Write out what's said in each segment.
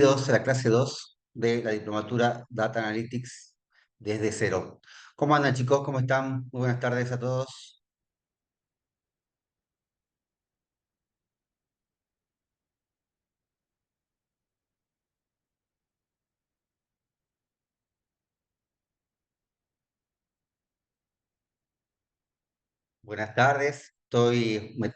A la clase 2 de la diplomatura Data Analytics desde cero. ¿Cómo andan, chicos? ¿Cómo están? Muy buenas tardes a todos. Buenas tardes.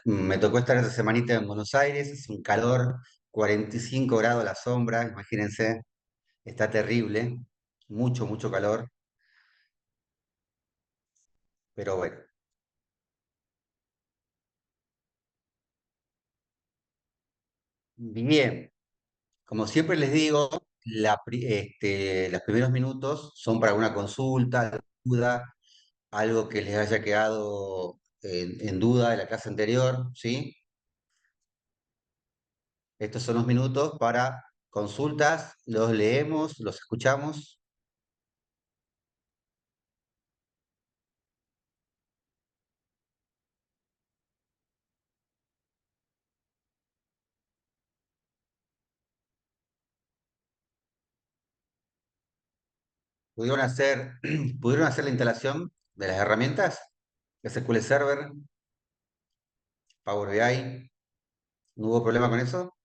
Me tocó estar esta semanita en Buenos Aires. Es un calor, 45 grados a la sombra, imagínense. Está terrible. Mucho, mucho calor. Pero bueno, bien. Como siempre les digo, los primeros minutos son para una consulta, duda, algo que les haya quedado en duda de la clase anterior, ¿sí? Estos son los minutos para consultas, los leemos, los escuchamos. ¿Pudieron hacer, pudieron hacer la instalación de las herramientas? SQL Server, Power BI, ¿no hubo problema con eso?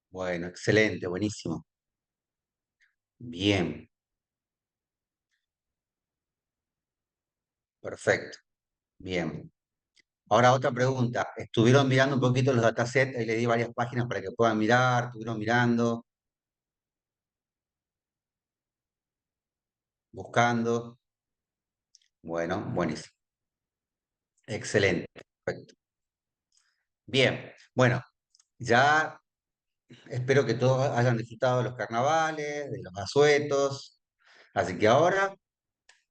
Bueno, excelente, buenísimo. Bien, perfecto, bien. Ahora otra pregunta. ¿Estuvieron mirando un poquito los datasets? Ahí le di varias páginas para que puedan mirar, estuvieron mirando, buscando. Bueno, buenísimo. Excelente. Perfecto. Bien. Bueno, ya espero que todos hayan disfrutado de los carnavales, de los asuetos. Así que ahora,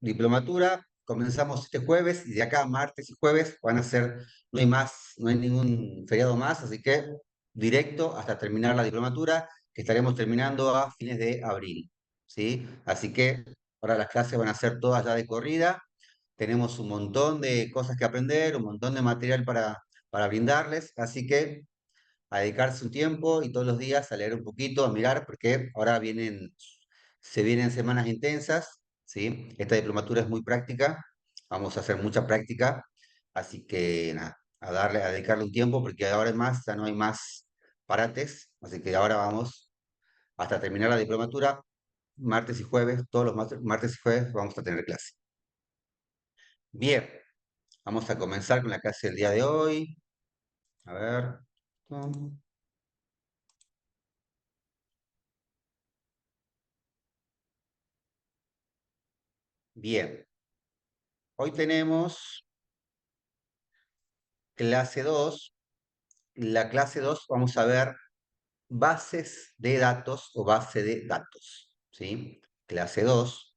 diplomatura, comenzamos este jueves y de acá martes y jueves van a ser, no hay más, no hay ningún feriado más, así que directo hasta terminar la diplomatura, que estaremos terminando a fines de abril. ¿Sí? Así que ahora las clases van a ser todas ya de corrida. Tenemos un montón de cosas que aprender, un montón de material para brindarles, así que a dedicarse un tiempo y todos los días a leer un poquito, a mirar, porque ahora se vienen semanas intensas, ¿sí? Esta diplomatura es muy práctica, vamos a hacer mucha práctica, así que nada, a dedicarle un tiempo, porque ahora es más, ya no hay más parates, así que ahora vamos hasta terminar la diplomatura, martes y jueves, todos los martes y jueves vamos a tener clase. Bien, vamos a comenzar con la clase del día de hoy. A ver. Bien, hoy tenemos clase 2. La clase 2 vamos a ver bases de datos o base de datos. ¿Sí? Clase 2.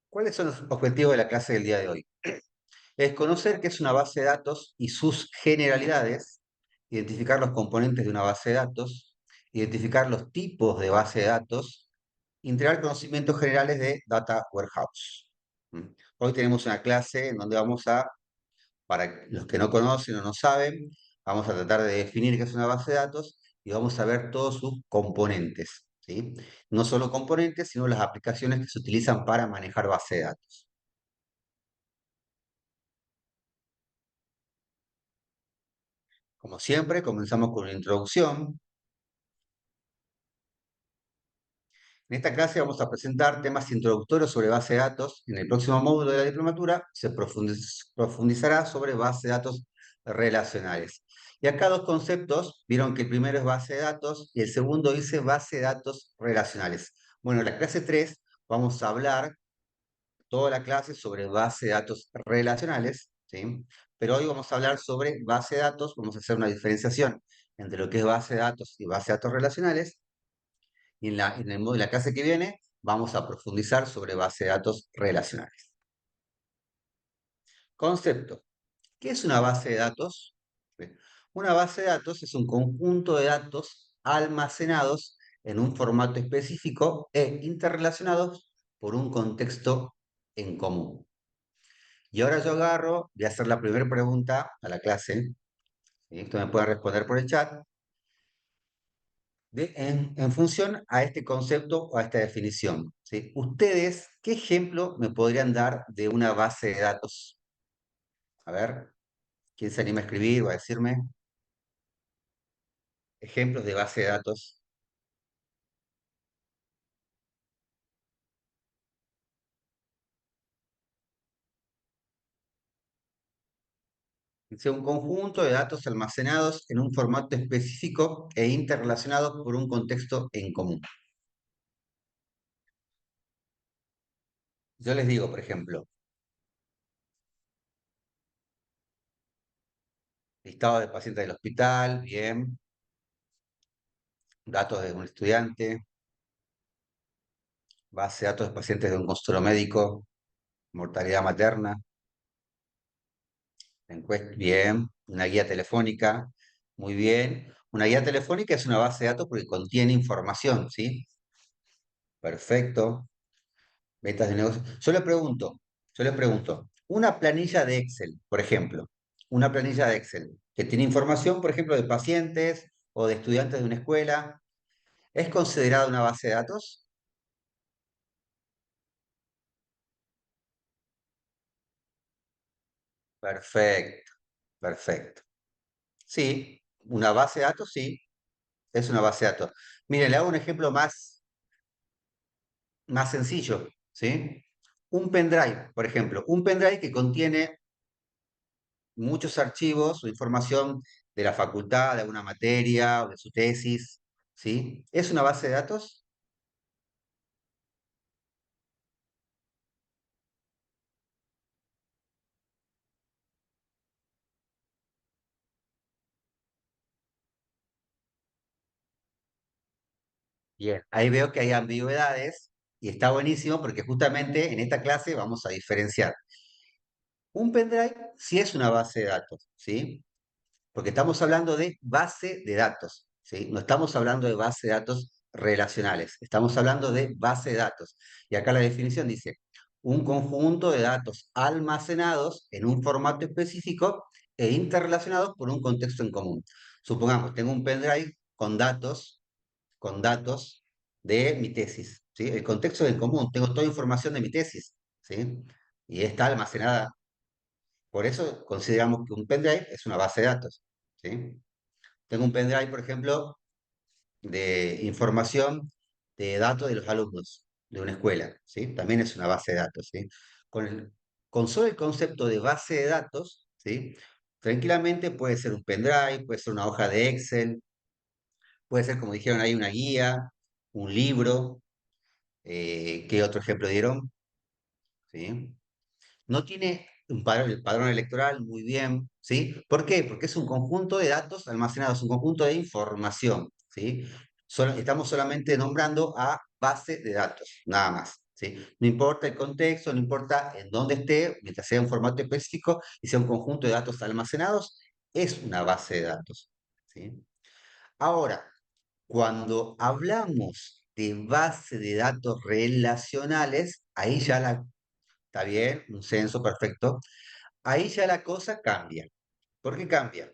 ¿Cuáles son los objetivos de la clase del día de hoy? Es conocer qué es una base de datos y sus generalidades, identificar los componentes de una base de datos, identificar los tipos de base de datos, integrar conocimientos generales de Data Warehouse. ¿Mm? Hoy tenemos una clase en donde para los que no conocen o no saben, vamos a tratar de definir qué es una base de datos y vamos a ver todos sus componentes, ¿sí? No solo componentes, sino las aplicaciones que se utilizan para manejar base de datos. Como siempre, comenzamos con una introducción. En esta clase vamos a presentar temas introductorios sobre base de datos. En el próximo módulo de la diplomatura se profundizará sobre base de datos relacionales. Y acá dos conceptos, vieron que el primero es base de datos y el segundo dice base de datos relacionales. Bueno, en la clase 3 vamos a hablar toda la clase sobre base de datos relacionales, ¿sí? Pero hoy vamos a hablar sobre base de datos, vamos a hacer una diferenciación entre lo que es base de datos y base de datos relacionales y en la clase que viene vamos a profundizar sobre base de datos relacionales. Concepto. ¿Qué es una base de datos? Bien, una base de datos es un conjunto de datos almacenados en un formato específico e interrelacionados por un contexto. en común. Y ahora yo agarro, voy a hacer la primera pregunta a la clase, ¿sí? Esto me pueden responder por el chat, en función a este concepto o a esta definición, ¿sí? Ustedes, ¿qué ejemplo me podrían dar de una base de datos? A ver, ¿quién se anima a escribir o a decirme ejemplos de base de datos? Dice un conjunto de datos almacenados en un formato específico e interrelacionados por un contexto en común. Yo les digo, por ejemplo, listado de pacientes del hospital, bien, datos de un estudiante, base de datos de pacientes de un consultorio médico, mortalidad materna, encuesta, bien, una guía telefónica, muy bien. Una guía telefónica es una base de datos porque contiene información, ¿sí? Perfecto. Metas de negocio. Yo le pregunto, una planilla de Excel, por ejemplo, una planilla de Excel que tiene información, por ejemplo, de pacientes o de estudiantes de una escuela, ¿es considerada una base de datos? Perfecto, perfecto. Sí, una base de datos, sí, es una base de datos. Mire, le hago un ejemplo más sencillo, ¿sí? Un pendrive, por ejemplo, un pendrive que contiene muchos archivos o información de la facultad, de alguna materia o de su tesis, ¿sí? ¿Es una base de datos? Bien, ahí veo que hay ambigüedades y está buenísimo porque justamente en esta clase vamos a diferenciar. Un pendrive sí es una base de datos, ¿sí? Porque estamos hablando de base de datos, ¿sí? No estamos hablando de base de datos relacionales, estamos hablando de base de datos. Y acá la definición dice, un conjunto de datos almacenados en un formato específico e interrelacionados por un contexto en común. Supongamos, tengo un pendrive con datos de mi tesis, ¿sí? El contexto es en común, tengo toda información de mi tesis, ¿sí? Y está almacenada. Por eso consideramos que un pendrive es una base de datos, ¿sí? Tengo un pendrive, por ejemplo, de información de datos de los alumnos de una escuela, ¿sí? También es una base de datos, ¿sí? Con con solo el concepto de base de datos, ¿sí? Tranquilamente puede ser un pendrive, puede ser una hoja de Excel, puede ser, como dijeron ahí, una guía, un libro. ¿Qué otro ejemplo dieron? ¿Sí? No tiene el padrón electoral, muy bien, ¿sí? ¿Por qué? Porque es un conjunto de datos almacenados, un conjunto de información, ¿sí? Estamos solamente nombrando a base de datos, nada más, ¿sí? No importa el contexto, no importa en dónde esté, mientras sea un formato específico y sea un conjunto de datos almacenados, es una base de datos, ¿sí? Ahora, cuando hablamos de base de datos relacionales, ahí ya está bien, un censo perfecto. Ahí ya la cosa cambia. ¿Por qué cambia?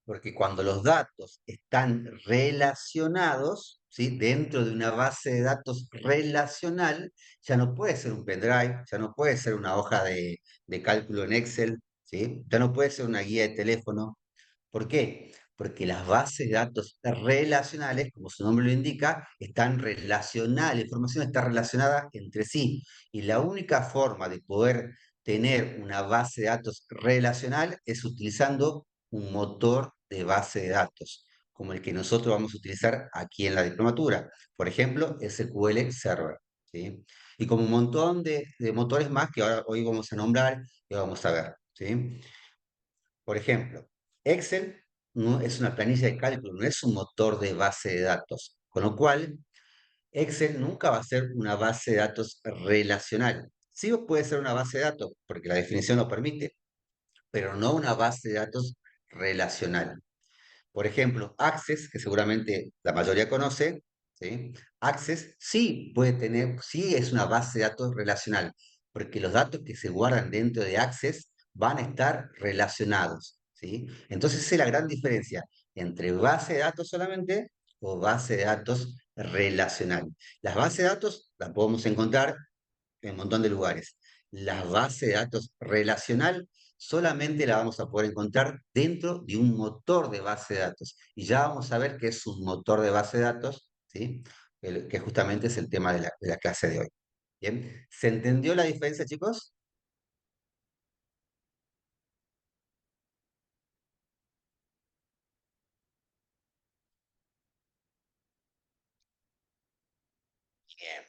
Porque cuando los datos están relacionados, ¿sí? Dentro de una base de datos relacional, ya no puede ser un pendrive, ya no puede ser una hoja de cálculo en Excel, ¿sí? Ya no puede ser una guía de teléfono. ¿Por qué? Porque las bases de datos relacionales, como su nombre lo indica, están relacionadas, la información está relacionada entre sí. Y la única forma de poder tener una base de datos relacional es utilizando un motor de base de datos, como el que nosotros vamos a utilizar aquí en la diplomatura. Por ejemplo, SQL Server, ¿sí? Y como un montón de motores más que ahora hoy vamos a nombrar y vamos a ver, ¿sí? Por ejemplo, Excel no es una planilla de cálculo, no es un motor de base de datos, con lo cual Excel nunca va a ser una base de datos relacional. Sí puede ser una base de datos, porque la definición lo permite, pero no una base de datos relacional. Por ejemplo, Access, que seguramente la mayoría conoce, ¿sí? Access sí puede tener, sí es una base de datos relacional, porque los datos que se guardan dentro de Access van a estar relacionados, ¿sí? Entonces, esa es la gran diferencia entre base de datos solamente o base de datos relacional. Las bases de datos las podemos encontrar en un montón de lugares. La base de datos relacional solamente la vamos a poder encontrar dentro de un motor de base de datos. Y ya vamos a ver qué es un motor de base de datos, ¿sí? Que justamente es el tema de la clase de hoy. ¿Bien? ¿Se entendió la diferencia, chicos? Bien.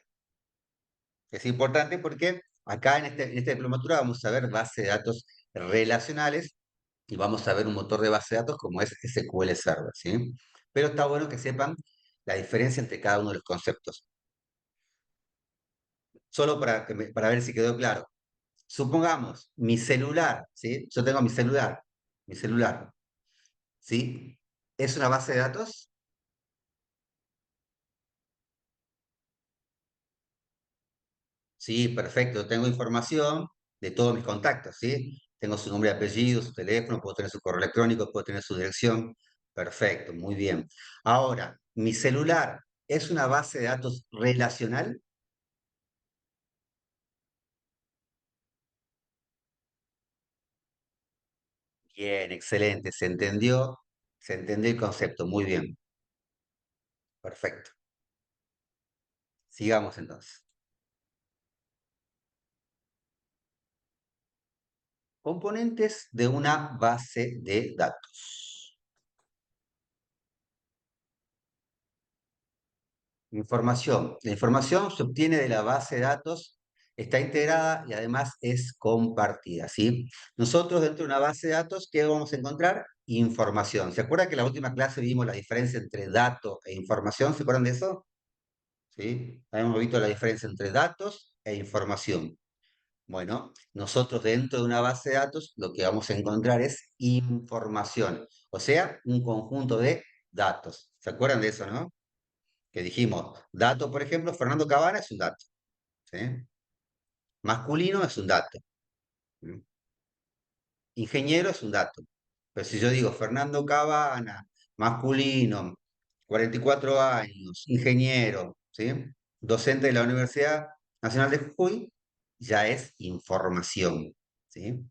Es importante porque acá en esta diplomatura vamos a ver base de datos relacionales y vamos a ver un motor de base de datos como es SQL Server, ¿sí? Pero está bueno que sepan la diferencia entre cada uno de los conceptos. Solo para ver si quedó claro. Supongamos, mi celular, ¿sí? Yo tengo mi celular, ¿sí? ¿Es una base de datos? Sí, perfecto. Tengo información de todos mis contactos, ¿sí? Tengo su nombre y apellido, su teléfono, puedo tener su correo electrónico, puedo tener su dirección. Perfecto, muy bien. Ahora, mi celular es una base de datos relacional. Bien, excelente. Se entendió el concepto. Muy bien. Perfecto. Sigamos entonces. Componentes de una base de datos. Información. La información se obtiene de la base de datos, está integrada y además es compartida, ¿sí? Nosotros dentro de una base de datos, ¿qué vamos a encontrar? Información. ¿Se acuerdan que en la última clase vimos la diferencia entre dato e información? ¿Se acuerdan de eso? ¿Sí? Habíamos visto la diferencia entre datos e información. Bueno, nosotros dentro de una base de datos lo que vamos a encontrar es información, o sea, un conjunto de datos. ¿Se acuerdan de eso, no? Que dijimos, dato, por ejemplo, Fernando Cabana es un dato, ¿sí? Masculino es un dato, ¿sí? Ingeniero es un dato. Pero si yo digo Fernando Cabana, masculino, 44 años, ingeniero, ¿sí? Docente de la Universidad Nacional de Jujuy, ya es información, ¿sí?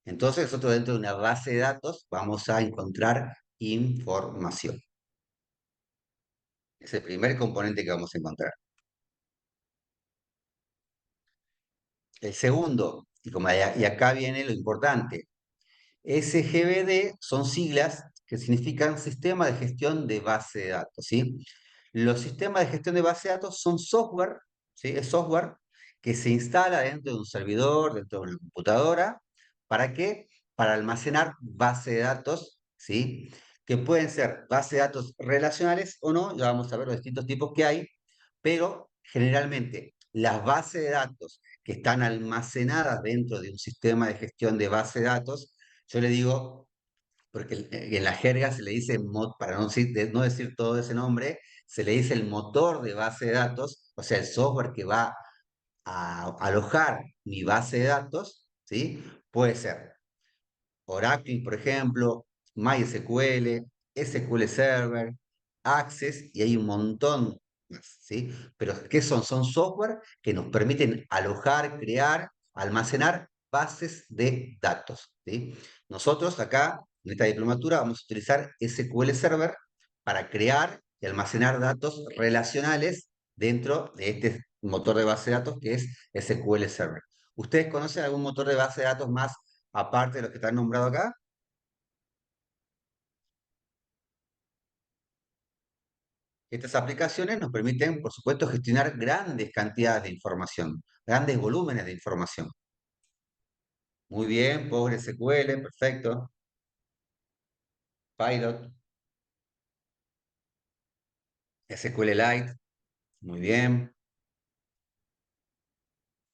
Entonces nosotros dentro de una base de datos vamos a encontrar información. Es el primer componente que vamos a encontrar. El segundo, y acá viene lo importante, SGBD son siglas que significan Sistema de Gestión de Base de Datos, ¿sí? Los sistemas de gestión de base de datos son software, ¿sí? Es software que se instala dentro de un servidor, dentro de una computadora. ¿Para qué? Para almacenar base de datos, ¿sí? Que pueden ser base de datos relacionales o no, ya vamos a ver los distintos tipos que hay, pero generalmente las bases de datos que están almacenadas dentro de un sistema de gestión de base de datos, yo le digo, porque en la jerga se le dice, para no decir todo ese nombre, se le dice el motor de base de datos, o sea, el software que va a alojar mi base de datos, ¿sí? Puede ser Oracle, por ejemplo, MySQL, SQL Server, Access, y hay un montón más, ¿sí? Pero ¿qué son? Son software que nos permiten alojar, crear, almacenar bases de datos, ¿sí? Nosotros acá, en esta diplomatura, vamos a utilizar SQL Server para crear y almacenar datos relacionales dentro de este motor de base de datos que es SQL Server. ¿Ustedes conocen algún motor de base de datos más aparte de los que están nombrados acá? Estas aplicaciones nos permiten, por supuesto, gestionar grandes cantidades de información, grandes volúmenes de información. Muy bien, PostgreSQL, perfecto. Pilot, SQLite, muy bien.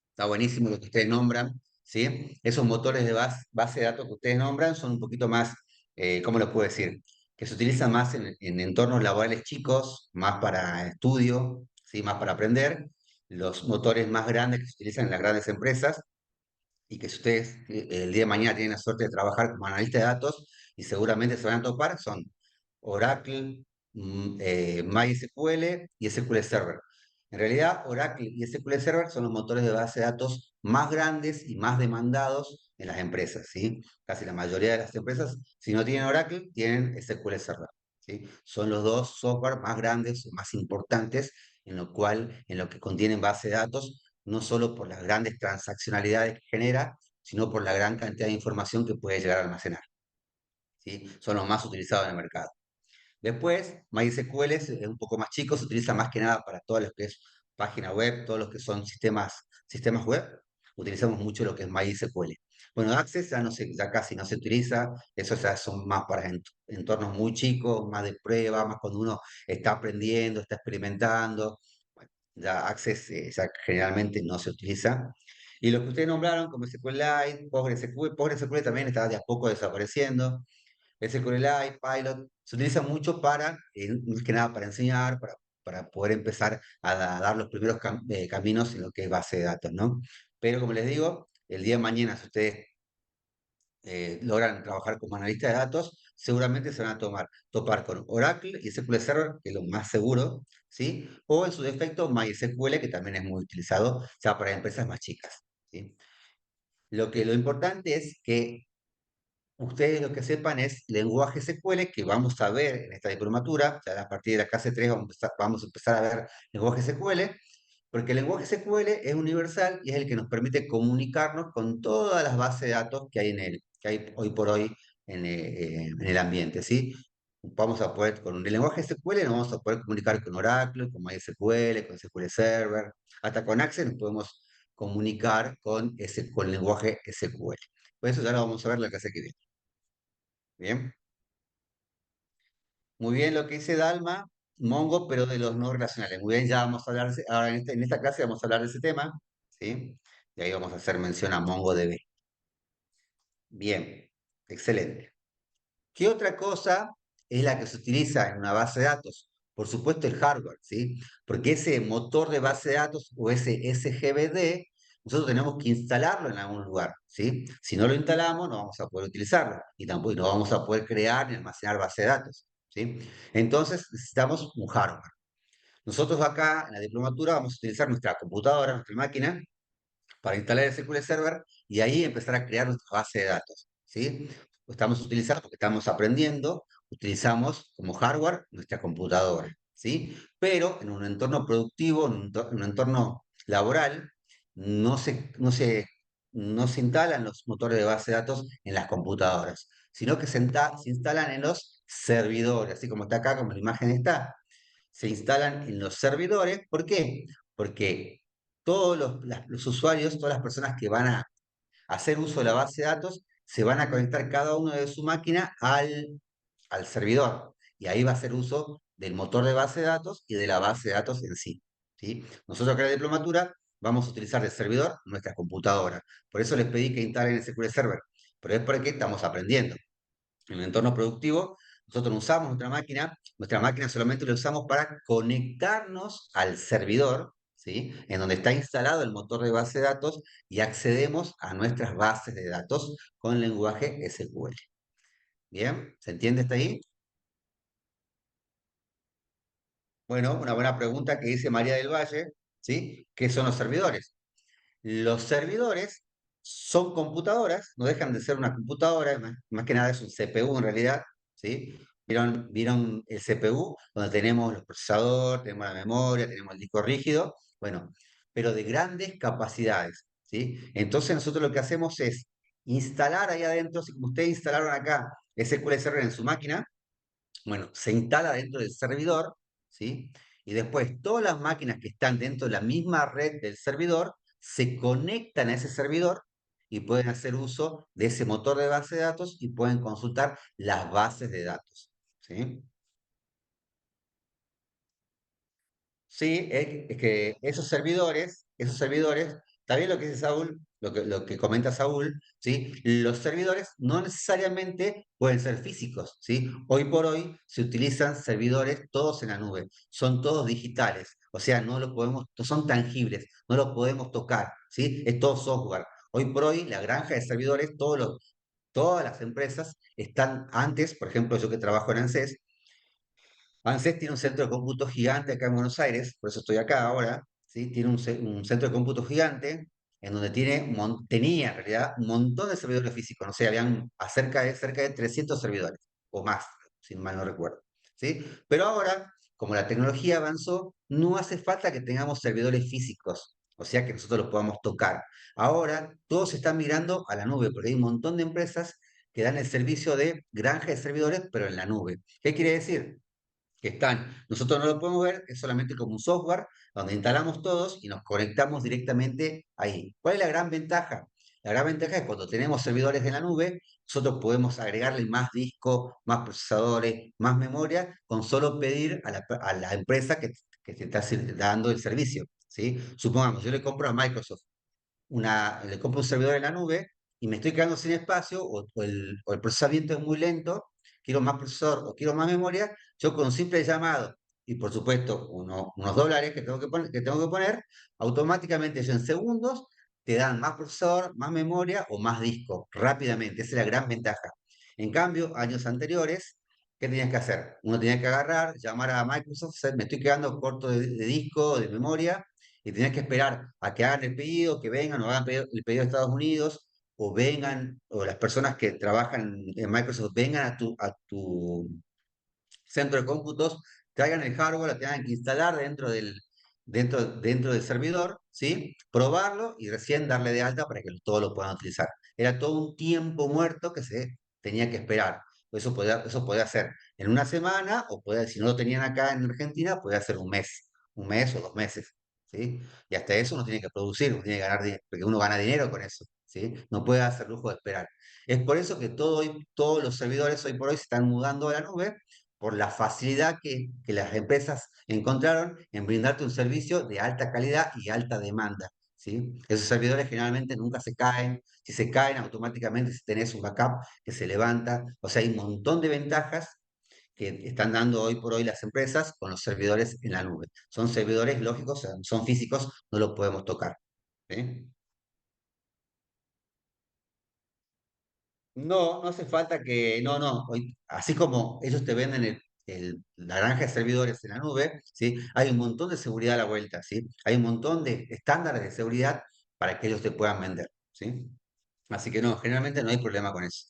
Está buenísimo lo que ustedes nombran, ¿sí? Esos motores de base de datos que ustedes nombran son un poquito más, ¿cómo lo puedo decir? que se utilizan más en entornos laborales chicos, más para estudio, ¿sí? Más para aprender. Los motores más grandes que se utilizan en las grandes empresas y que si ustedes el día de mañana tienen la suerte de trabajar como analista de datos y seguramente se van a topar, son Oracle, MySQL y SQL Server. En realidad, Oracle y SQL Server son los motores de base de datos más grandes y más demandados en las empresas, ¿sí? Casi la mayoría de las empresas, si no tienen Oracle, tienen SQL Server, ¿sí? Son los dos software más grandes, más importantes, en lo que contienen base de datos no solo por las grandes transaccionalidades que genera, sino por la gran cantidad de información que puede llegar a almacenar, ¿sí? Son los más utilizados en el mercado. Después, MySQL es un poco más chico, se utiliza más que nada para todo lo que es página web, todos los que son sistemas web, utilizamos mucho lo que es MySQL. Bueno, Access ya, no se, ya casi no se utiliza, esos ya son más para entornos muy chicos, más de prueba, más cuando uno está aprendiendo, está experimentando. Bueno, ya Access ya generalmente no se utiliza. Y lo que ustedes nombraron como SQLite, PostgreSQL también está de a poco desapareciendo. SQLite, Pilot, se utiliza mucho para, más que nada para enseñar, para poder empezar a dar los primeros caminos en lo que es base de datos, ¿no? Pero como les digo, el día de mañana, si ustedes logran trabajar como analista de datos, seguramente se van a topar con Oracle y SQL Server, que es lo más seguro, ¿sí? O en su defecto, MySQL, que también es muy utilizado ya para empresas más chicas, ¿sí? Lo importante es que ustedes lo que sepan es lenguaje SQL, que vamos a ver en esta diplomatura, ya a partir de la clase 3 vamos a empezar a ver lenguaje SQL, porque el lenguaje SQL es universal y es el que nos permite comunicarnos con todas las bases de datos que hay que hay hoy por hoy en el ambiente, ¿sí? Vamos a poder, con el lenguaje SQL nos vamos a poder comunicar con Oracle, con MySQL, con SQL Server, hasta con Access nos podemos comunicar con el lenguaje SQL. Por eso ya lo vamos a ver en la clase que viene. Bien, muy bien lo que dice Dalma, Mongo, pero de los no relacionales. Muy bien, ya vamos a hablar, ahora en esta clase vamos a hablar de ese tema, ¿sí? Y ahí vamos a hacer mención a MongoDB. Bien, excelente. ¿Qué otra cosa es la que se utiliza en una base de datos? Por supuesto el hardware, ¿sí? Porque ese motor de base de datos o ese SGBD, nosotros tenemos que instalarlo en algún lugar, ¿sí? Si no lo instalamos, no vamos a poder utilizarlo y tampoco no vamos a poder crear ni almacenar base de datos, ¿sí? Entonces necesitamos un hardware. Nosotros acá en la diplomatura vamos a utilizar nuestra computadora, nuestra máquina, para instalar el SQL Server y ahí empezar a crear nuestra base de datos, ¿sí? Lo estamos utilizando porque estamos aprendiendo, utilizamos como hardware nuestra computadora, ¿sí? Pero en un entorno productivo, en un entorno laboral, no se, no se, no se instalan los motores de base de datos en las computadoras, sino que se instalan en los servidores, así como está acá, como la imagen está, se instalan en los servidores. ¿Por qué? Porque todos los usuarios, todas las personas que van a hacer uso de la base de datos, se van a conectar cada uno de su máquina al servidor. Y ahí va a hacer uso del motor de base de datos y de la base de datos en sí, ¿sí? Nosotros acá en la diplomatura vamos a utilizar de servidor nuestra computadora. Por eso les pedí que instalen el SQL Server. Pero es porque estamos aprendiendo. En un entorno productivo, nosotros no usamos nuestra máquina solamente la usamos para conectarnos al servidor, ¿sí? En donde está instalado el motor de base de datos y accedemos a nuestras bases de datos con lenguaje SQL. ¿Bien? ¿Se entiende hasta ahí? Bueno, una buena pregunta que dice María del Valle, ¿sí? ¿Qué son los servidores? Los servidores son computadoras, no dejan de ser una computadora, más que nada es un CPU en realidad, ¿sí? ¿Vieron el CPU? Donde tenemos los procesadores, tenemos la memoria, tenemos el disco rígido, bueno, pero de grandes capacidades, ¿sí? Entonces nosotros lo que hacemos es instalar ahí adentro, si como ustedes instalaron acá SQL Server en su máquina, bueno, se instala dentro del servidor, ¿sí? Y después todas las máquinas que están dentro de la misma red del servidor se conectan a ese servidor y pueden hacer uso de ese motor de base de datos y pueden consultar las bases de datos, ¿sí? Sí, es que esos servidores, está bien lo que dice Saúl, lo que comenta Saúl, ¿sí? Los servidores no necesariamente pueden ser físicos, ¿sí? Hoy por hoy se utilizan servidores todos en la nube, son todos digitales, o sea, no lo podemos, no son tangibles, no los podemos tocar, ¿sí? Es todo software. Hoy por hoy, la granja de servidores, todas las empresas están antes, por ejemplo, yo que trabajo en ANSES, ANSES tiene un centro de cómputo gigante acá en Buenos Aires, por eso estoy acá ahora, ¿sí? Tiene un centro de cómputo gigante en donde tenía en realidad un montón de servidores físicos, no sé, habían cerca de 300 servidores o más, si mal no recuerdo, ¿sí? Pero ahora, como la tecnología avanzó, no hace falta que tengamos servidores físicos, o sea que nosotros los podamos tocar. Ahora todos se están migrando a la nube, porque hay un montón de empresas que dan el servicio de granja de servidores, pero en la nube. ¿Qué quiere decir? Que están, nosotros no lo podemos ver, es solamente como un software donde instalamos todos y nos conectamos directamente ahí. ¿Cuál es la gran ventaja? La gran ventaja es cuando tenemos servidores en la nube, nosotros podemos agregarle más disco, más procesadores, más memoria, con solo pedir a la empresa que te está dando el servicio, ¿sí? Supongamos, yo le compro a Microsoft le compro un servidor en la nube y me estoy quedando sin espacio o el procesamiento es muy lento, quiero más procesador o quiero más memoria, yo con un simple llamado y por supuesto unos dólares que tengo que poner, automáticamente ellos en segundos te dan más procesador, más memoria o más disco rápidamente. Esa es la gran ventaja. En cambio, años anteriores, ¿qué tenías que hacer? Uno tenía que agarrar, llamar a Microsoft, me estoy quedando corto de disco, de memoria, y tenés que esperar a que hagan el pedido, que vengan o hagan el pedido de Estados Unidos, o vengan, o las personas que trabajan en Microsoft vengan a tu centro de cómputos, traigan el hardware, lo tengan que instalar dentro del servidor, ¿sí? Probarlo y recién darle de alta para que todos lo puedan utilizar. Era todo un tiempo muerto que se tenía que esperar. Eso podía hacer en una semana, o si no lo tenían acá en Argentina, podía ser un mes o 2 meses, ¿sí? Y hasta eso uno tiene que producir, uno tiene que ganar dinero, porque uno gana dinero con eso, ¿sí? No puede hacer lujo de esperar. Es por eso que todos los servidores hoy por hoy se están mudando a la nube, por la facilidad que las empresas encontraron en brindarte un servicio de alta calidad y alta demanda, ¿sí? Esos servidores generalmente nunca se caen, si se caen automáticamente si tenés un backup que se levanta, o sea, hay un montón de ventajas que están dando hoy por hoy las empresas con los servidores en la nube. Son servidores lógicos, son físicos, no los podemos tocar, ¿sí? No, no hace falta que, no, no, así como ellos te venden la granja de servidores en la nube, ¿sí? Hay un montón de seguridad a la vuelta, ¿sí? Hay un montón de estándares de seguridad para que ellos te puedan vender, ¿sí? Así que no, generalmente no hay problema con eso.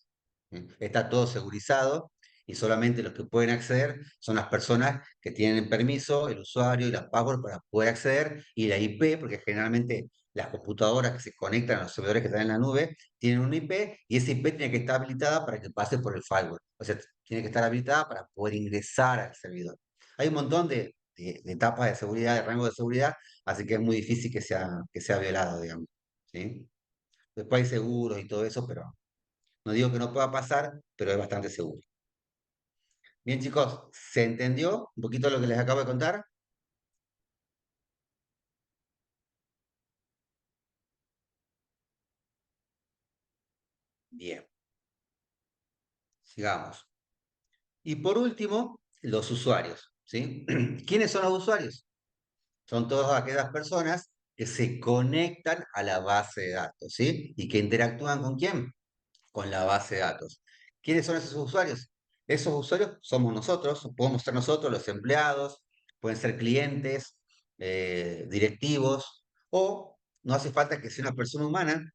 Está todo segurizado y solamente los que pueden acceder son las personas que tienen permiso, el usuario y la password para poder acceder y la IP, porque generalmente las computadoras que se conectan a los servidores que están en la nube tienen una IP y esa IP tiene que estar habilitada para que pase por el firewall. O sea, tiene que estar habilitada para poder ingresar al servidor. Hay un montón de etapas de seguridad, de rango de seguridad, así que es muy difícil que sea violado, digamos. ¿Sí? Después hay seguros y todo eso, pero no digo que no pueda pasar, pero es bastante seguro. Bien, chicos, ¿se entendió un poquito lo que les acabo de contar? Bien, sigamos. Y por último, los usuarios, ¿sí? ¿Quiénes son los usuarios? Son todas aquellas personas que se conectan a la base de datos, ¿sí? ¿Y que interactúan con quién? Con la base de datos. ¿Quiénes son esos usuarios? Esos usuarios somos nosotros, podemos ser nosotros los empleados, pueden ser clientes, directivos, o no hace falta que sea una persona humana.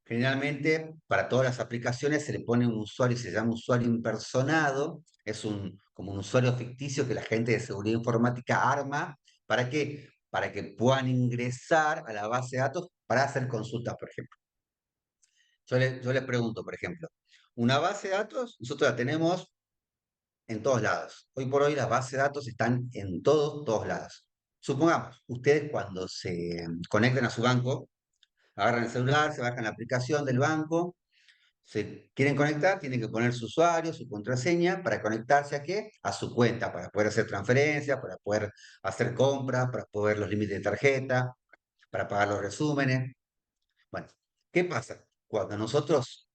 Generalmente, para todas las aplicaciones se le pone un usuario, se llama usuario impersonado, como un usuario ficticio que la gente de seguridad informática arma. ¿Para qué? Para que puedan ingresar a la base de datos para hacer consultas, por ejemplo. Yo les pregunto, por ejemplo, una base de datos, nosotros la tenemos en todos lados. Hoy por hoy las bases de datos están en todos lados. Supongamos, ustedes cuando se conectan a su banco, agarran el celular, se bajan la aplicación del banco, se quieren conectar, tienen que poner su usuario, su contraseña para conectarse a qué? A su cuenta, para poder hacer transferencias, para poder hacer compras, para poder ver los límites de tarjeta, para pagar los resúmenes. Bueno, ¿Qué pasa? Cuando nosotros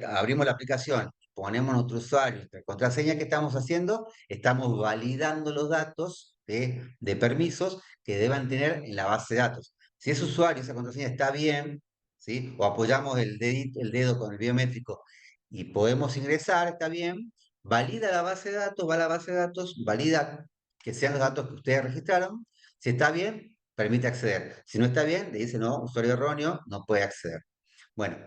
abrimos la aplicación, ponemos nuestro usuario, nuestra contraseña, ¿qué estamos haciendo? Estamos validando los datos de permisos que deban tener en la base de datos. Si ese usuario, esa contraseña está bien, ¿sí? O apoyamos el dedo con el biométrico y podemos ingresar, está bien, valida la base de datos, va a la base de datos, valida que sean los datos que ustedes registraron. Si está bien, permite acceder. Si no está bien, le dice no, usuario erróneo, no puede acceder. Bueno,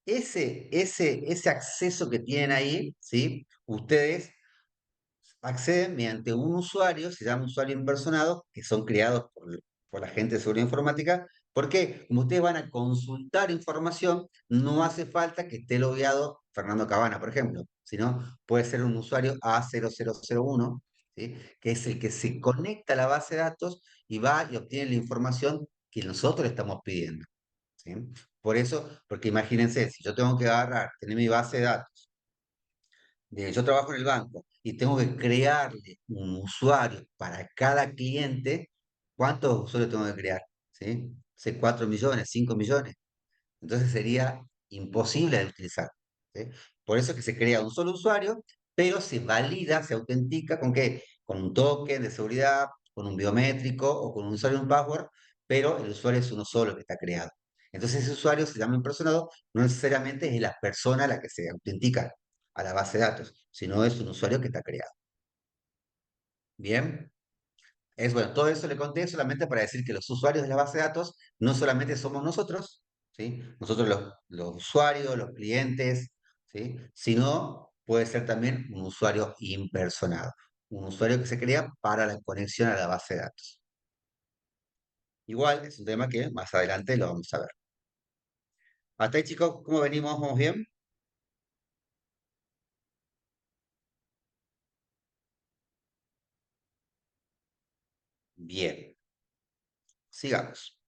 ese acceso que tienen ahí, ¿sí? Ustedes acceden mediante un usuario, se llama usuario impersonado, que son creados por la gente de seguridad informática, porque como ustedes van a consultar información, no hace falta que esté logueado Fernando Cabana, por ejemplo, sino puede ser un usuario A0001, ¿sí? Que es el que se conecta a la base de datos y va y obtiene la información que nosotros le estamos pidiendo. ¿Sí? Por eso, porque imagínense, si yo tengo que agarrar, tener mi base de datos, yo trabajo en el banco y tengo que crearle un usuario para cada cliente, ¿cuántos usuarios tengo que crear? ¿Sí? ¿Sé 4 millones, 5 millones? Entonces sería imposible de utilizar. ¿Sí? Por eso es que se crea un solo usuario, pero se valida, se autentica ¿con qué? Con un token de seguridad, con un biométrico o con un usuario y un password, pero el usuario es uno solo que está creado. Entonces ese usuario se llama impersonado, no necesariamente es la persona a la que se autentica a la base de datos, sino es un usuario que está creado. Bien. Es bueno, todo eso le conté solamente para decir que los usuarios de la base de datos no solamente somos nosotros, ¿sí? Nosotros los usuarios, los clientes, ¿sí? Sino puede ser también un usuario impersonado, un usuario que se crea para la conexión a la base de datos. Igual es un tema que más adelante lo vamos a ver. Hasta ahí, chicos, ¿cómo venimos? ¿Vamos bien? Bien, sigamos.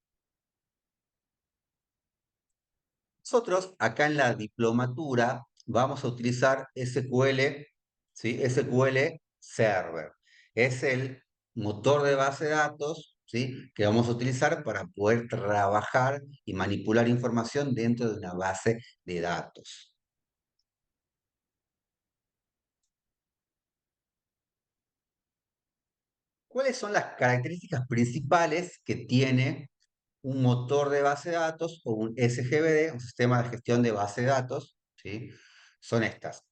Nosotros acá en la diplomatura vamos a utilizar SQL, ¿sí? SQL Server. Es el motor de base de datos, ¿sí? Que vamos a utilizar para poder trabajar y manipular información dentro de una base de datos. ¿Cuáles son las características principales que tiene un motor de base de datos o un SGBD, un sistema de gestión de base de datos? ¿Sí? Son estas.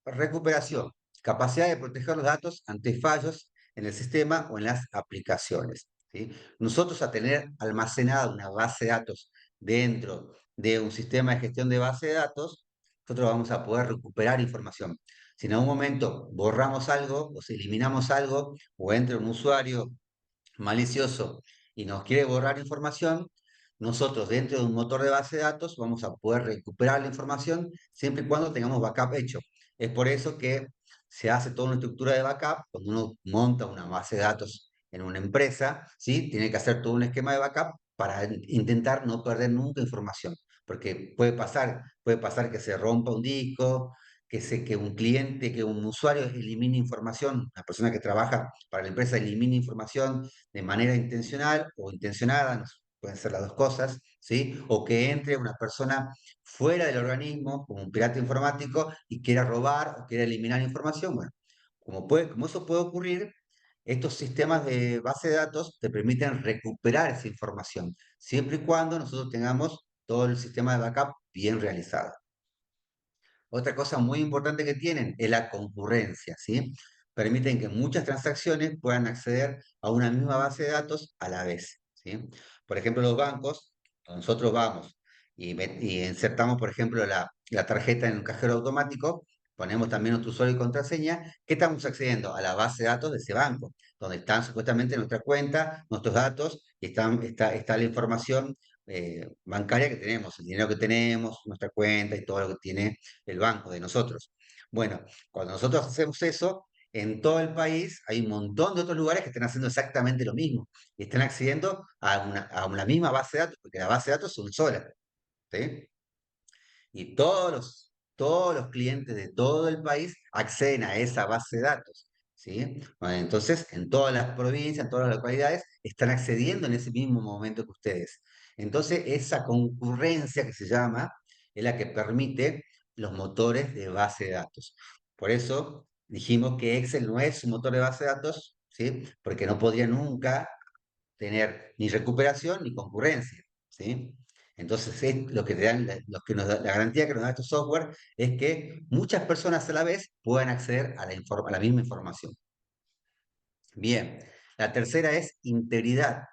Recuperación, capacidad de proteger los datos ante fallos en el sistema o en las aplicaciones. ¿Sí? Nosotros a tener almacenada una base de datos dentro de un sistema de gestión de base de datos, nosotros vamos a poder recuperar información. Si en algún momento borramos algo o si eliminamos algo o entra un usuario malicioso y nos quiere borrar información, nosotros dentro de un motor de base de datos vamos a poder recuperar la información siempre y cuando tengamos backup hecho. Es por eso que se hace toda una estructura de backup. Cuando uno monta una base de datos en una empresa, ¿sí? Tiene que hacer todo un esquema de backup para intentar no perder nunca información, porque puede pasar que se rompa un disco, que un cliente, que un usuario elimine información, una persona que trabaja para la empresa elimine información de manera intencional o intencionada, pueden ser las dos cosas, ¿sí? O que entre una persona fuera del organismo, como un pirata informático, y quiera robar o quiera eliminar información. Bueno, como eso puede ocurrir, estos sistemas de base de datos te permiten recuperar esa información, siempre y cuando nosotros tengamos todo el sistema de backup bien realizado. Otra cosa muy importante que tienen es la concurrencia, ¿sí? Permiten que muchas transacciones puedan acceder a una misma base de datos a la vez, ¿sí? Por ejemplo, los bancos, nosotros vamos y insertamos, por ejemplo, la tarjeta en un cajero automático, ponemos también nuestro usuario y contraseña, ¿qué estamos accediendo? A la base de datos de ese banco, donde están supuestamente nuestra cuenta, nuestros datos, y está la información bancaria que tenemos, el dinero que tenemos, nuestra cuenta y todo lo que tiene el banco de nosotros. Bueno, cuando nosotros hacemos eso, en todo el país hay un montón de otros lugares que están haciendo exactamente lo mismo y están accediendo a una misma base de datos, porque la base de datos son sola, ¿sí? Y todos los clientes de todo el país acceden a esa base de datos, ¿sí? Bueno, entonces, en todas las provincias, en todas las localidades, están accediendo en ese mismo momento que ustedes. Entonces, esa concurrencia que se llama es la que permite los motores de base de datos. Por eso dijimos que Excel no es un motor de base de datos, ¿sí? Porque no podría nunca tener ni recuperación ni concurrencia, ¿sí? Entonces, lo que te dan, lo que nos la garantía que nos da este software es que muchas personas a la vez puedan acceder a a la misma información. Bien, la tercera es integridad.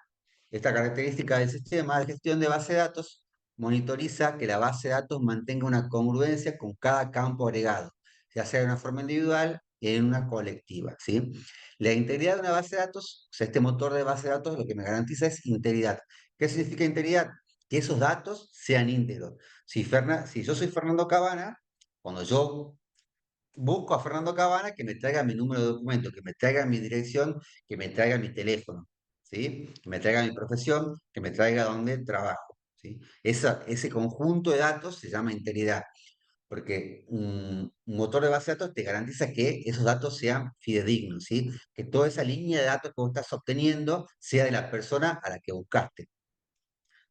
Esta característica del sistema de gestión de base de datos monitoriza que la base de datos mantenga una congruencia con cada campo agregado, ya sea de una forma individual y en una colectiva, ¿sí? La integridad de una base de datos, o sea, este motor de base de datos lo que me garantiza es integridad. ¿Qué significa integridad? Que esos datos sean íntegros. Si yo soy Fernando Cabana, cuando yo busco a Fernando Cabana que me traiga mi número de documento, que me traiga mi dirección, que me traiga mi teléfono, ¿sí? Que me traiga mi profesión, que me traiga dónde trabajo, ¿sí? Ese conjunto de datos se llama integridad, porque un motor de base de datos te garantiza que esos datos sean fidedignos, ¿sí? Que toda esa línea de datos que vos estás obteniendo sea de la persona a la que buscaste.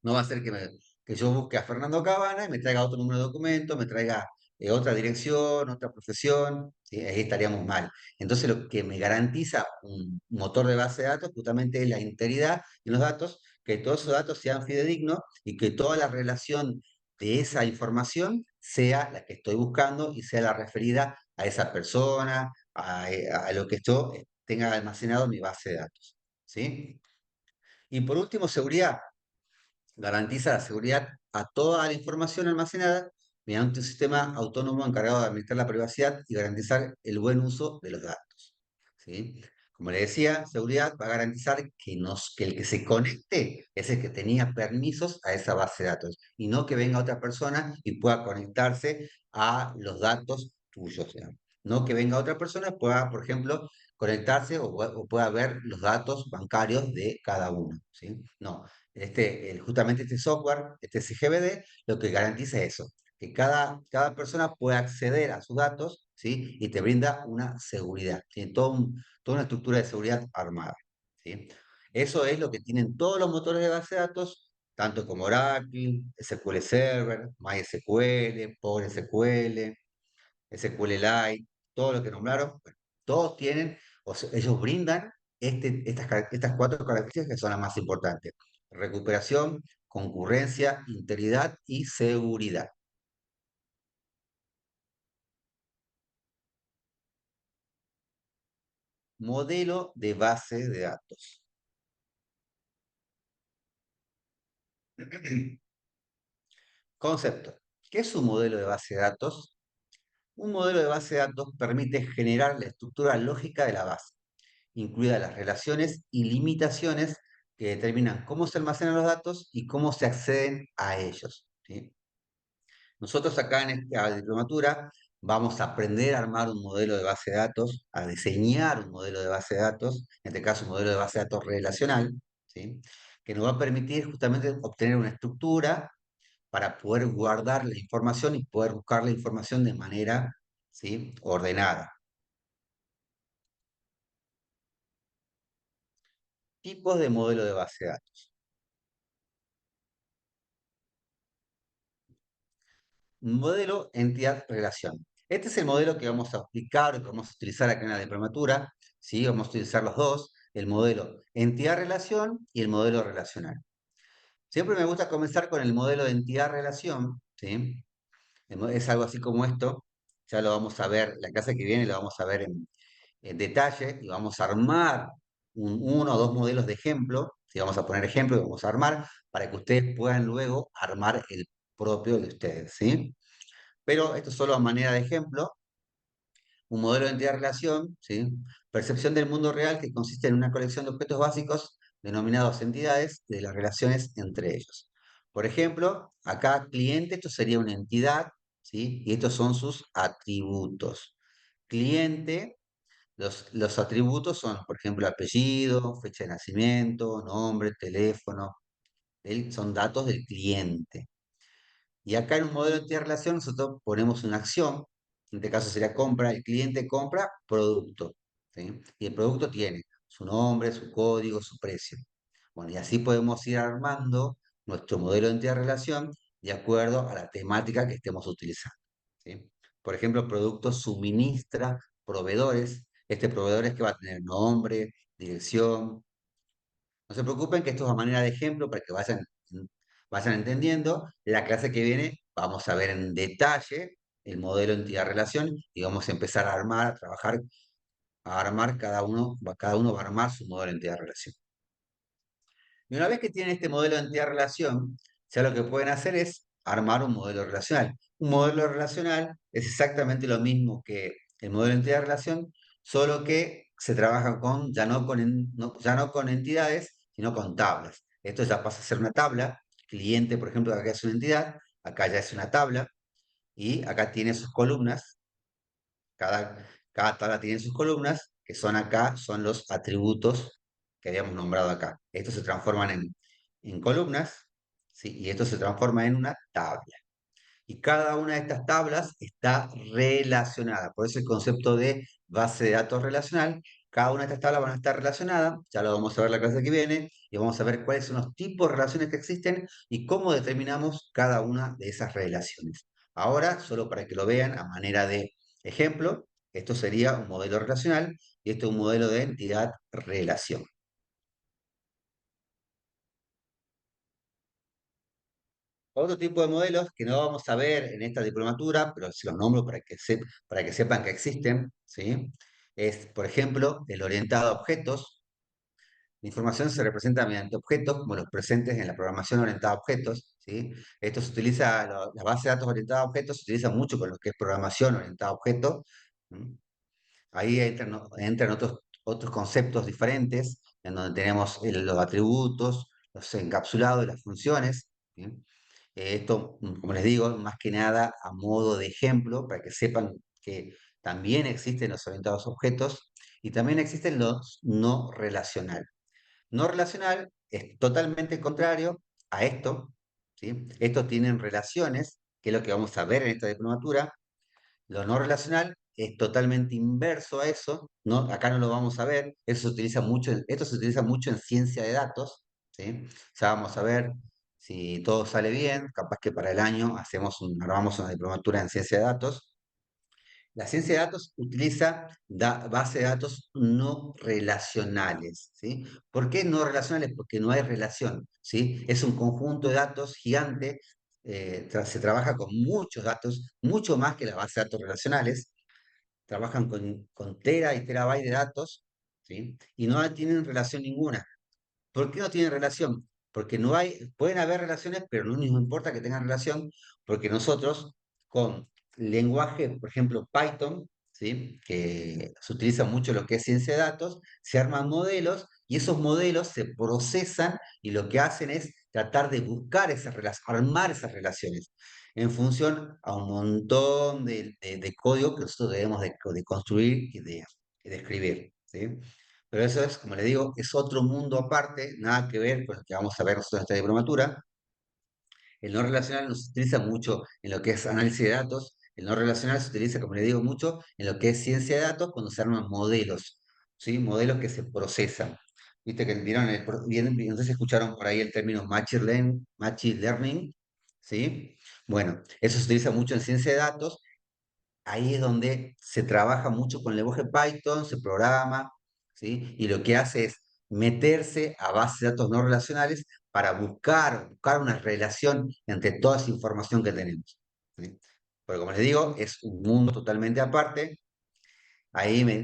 No va a ser que yo busque a Fernando Cabana y me traiga otro número de documento, me traiga otra dirección, otra profesión, ¿sí? Ahí estaríamos mal. Entonces, lo que me garantiza un motor de base de datos justamente es la integridad de los datos, que todos esos datos sean fidedignos y que toda la relación de esa información sea la que estoy buscando y sea la referida a esa persona, a lo que yo tenga almacenado en mi base de datos. ¿Sí? Y por último, seguridad garantiza la seguridad a toda la información almacenada mediante un sistema autónomo encargado de administrar la privacidad y garantizar el buen uso de los datos. ¿Sí? Como le decía, seguridad va a garantizar que el que se conecte es el que tenía permisos a esa base de datos y no que venga otra persona y pueda conectarse a los datos tuyos. ¿Ya? No que venga otra persona y pueda, por ejemplo, conectarse o pueda ver los datos bancarios de cada uno. ¿Sí? No, justamente este software, este CGBD, lo que garantiza es eso, que cada persona puede acceder a sus datos, ¿sí? Y te brinda una seguridad, tiene toda una estructura de seguridad armada, ¿sí? Eso es lo que tienen todos los motores de base de datos, tanto como Oracle, SQL Server, MySQL, PostgreSQL, SQLite, todo lo que nombraron, bueno, todos tienen, ellos brindan estas cuatro características que son las más importantes. Recuperación, concurrencia, integridad y seguridad. Modelo de base de datos. Concepto. ¿Qué es un modelo de base de datos? Un modelo de base de datos permite generar la estructura lógica de la base, incluidas las relaciones y limitaciones que determinan cómo se almacenan los datos y cómo se acceden a ellos. ¿Sí? Nosotros acá en esta diplomatura vamos a aprender a armar un modelo de base de datos, a diseñar un modelo de base de datos, en este caso un modelo de base de datos relacional, ¿sí? Que nos va a permitir justamente obtener una estructura para poder guardar la información y poder buscar la información de manera, ¿sí? Ordenada. Tipos de modelo de base de datos. Modelo entidad-relación. Este es el modelo que vamos a aplicar o que vamos a utilizar acá en la diplomatura, ¿sí? Vamos a utilizar los dos, el modelo entidad-relación y el modelo relacional. Siempre me gusta comenzar con el modelo de entidad-relación, ¿sí? Es algo así como esto, ya lo vamos a ver, la clase que viene lo vamos a ver en detalle y vamos a armar uno o dos modelos de ejemplo, ¿sí? Vamos a poner ejemplos y vamos a armar para que ustedes puedan luego armar el propio de ustedes, ¿sí? Pero esto solo a manera de ejemplo, un modelo de entidad-relación, ¿sí? Percepción del mundo real que consiste en una colección de objetos básicos denominados entidades de las relaciones entre ellos. Por ejemplo, acá cliente, esto sería una entidad, ¿sí? Y estos son sus atributos. Cliente, los atributos son, por ejemplo, apellido, fecha de nacimiento, nombre, teléfono, son datos del cliente. Y acá en un modelo de relación nosotros ponemos una acción, en este caso sería compra, el cliente compra producto, ¿sí? Y el producto tiene su nombre, su código, su precio. Bueno, y así podemos ir armando nuestro modelo de entidad de relación de acuerdo a la temática que estemos utilizando. ¿Sí? Por ejemplo, productos suministra proveedores. Este proveedor es que va a tener nombre, dirección. No se preocupen que esto es a manera de ejemplo para que vayan entendiendo. La clase que viene vamos a ver en detalle el modelo de entidad-relación y vamos a empezar a armar, a trabajar, a armar cada uno va a armar su modelo de entidad-relación. Y una vez que tienen este modelo de entidad-relación, ya lo que pueden hacer es armar un modelo relacional. Un modelo relacional es exactamente lo mismo que el modelo de entidad-relación, solo que se trabaja con, ya no con entidades, sino con tablas. Esto ya pasa a ser una tabla. Cliente, por ejemplo, acá es una entidad, acá ya es una tabla, y acá tiene sus columnas. Cada tabla tiene sus columnas, que son acá, son los atributos que habíamos nombrado acá. Estos se transforman en columnas, ¿sí? Y esto se transforma en una tabla. Y cada una de estas tablas está relacionada. Por eso el concepto de base de datos relacional. Cada una de estas tablas van a estar relacionadas, ya lo vamos a ver la clase que viene, y vamos a ver cuáles son los tipos de relaciones que existen y cómo determinamos cada una de esas relaciones. Ahora, solo para que lo vean a manera de ejemplo, esto sería un modelo relacional y esto es un modelo de entidad-relación. Otro tipo de modelos que no vamos a ver en esta diplomatura, pero se los nombro para que sepan que existen, ¿sí? Es, por ejemplo, el orientado a objetos. La información se representa mediante objetos, como los presentes en la programación orientada a objetos, ¿sí? Esto se utiliza, la base de datos orientada a objetos se utiliza mucho con lo que es programación orientada a objetos. ¿Mm? Ahí entran otros conceptos diferentes, en donde tenemos los atributos, los encapsulados, las funciones, ¿sí? Esto, como les digo, más que nada a modo de ejemplo, para que sepan que también existen los orientados a objetos y también existen los no relacional. No relacional es totalmente contrario a esto, ¿sí? Estos tienen relaciones, que es lo que vamos a ver en esta diplomatura. Lo no relacional es totalmente inverso a eso, ¿no? Acá no lo vamos a ver, eso se utiliza mucho, esto se utiliza mucho en ciencia de datos, ¿sí? Ya vamos a ver si todo sale bien, capaz que para el año armamos una diplomatura en ciencia de datos. La ciencia de datos utiliza bases de datos no relacionales, ¿sí? ¿Por qué no relacionales? Porque no hay relación, ¿sí? Es un conjunto de datos gigante, se trabaja con muchos datos, mucho más que las bases de datos relacionales, trabajan con tera y terabyte de datos, ¿sí? Y no tienen relación ninguna. ¿Por qué no tienen relación? Porque no hay, pueden haber relaciones, pero no nos importa que tengan relación, porque nosotros con lenguaje, por ejemplo, Python, ¿sí? Que se utiliza mucho lo que es ciencia de datos, se arman modelos y esos modelos se procesan y lo que hacen es tratar de buscar esas relaciones, armar esas relaciones en función a un montón de código que nosotros debemos de construir y de escribir, ¿sí? Pero eso es, como le digo, es otro mundo aparte, nada que ver con lo que vamos a ver nosotros en esta diplomatura. El no relacional no se utiliza mucho en lo que es análisis de datos. El no relacional se utiliza, como le digo, mucho en lo que es ciencia de datos cuando se arman modelos, ¿sí? Modelos que se procesan. Viste que vieron, no sé si escucharon por ahí el término machine learning, ¿sí? Bueno, eso se utiliza mucho en ciencia de datos. Ahí es donde se trabaja mucho con el lenguaje Python, se programa, ¿sí? Y lo que hace es meterse a bases de datos no relacionales para buscar una relación entre toda esa información que tenemos, ¿sí? Porque como les digo, es un mundo totalmente aparte.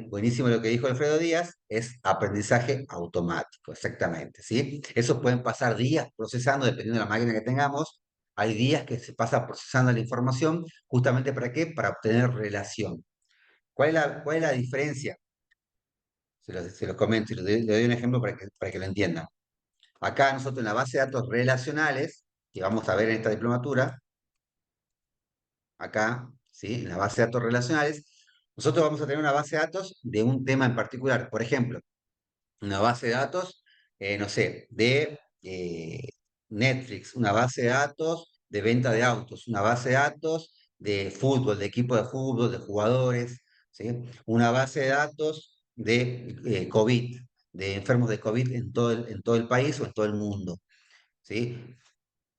Buenísimo lo que dijo Alfredo Díaz, es aprendizaje automático, exactamente, ¿sí? Eso pueden pasar días procesando, dependiendo de la máquina que tengamos. Hay días que se pasa procesando la información, justamente ¿para qué? Para obtener relación. ¿Cuál es la diferencia? Se los comento y le doy un ejemplo para que lo entiendan. Acá nosotros en la base de datos relacionales, que vamos a ver en esta diplomatura, acá, ¿sí? En la base de datos relacionales, nosotros vamos a tener una base de datos de un tema en particular. Por ejemplo, una base de datos, no sé, de Netflix, una base de datos de venta de autos, una base de datos de fútbol, de equipo de fútbol, de jugadores, ¿sí? Una base de datos de COVID, de enfermos de COVID en todo el país o en todo el mundo, ¿sí?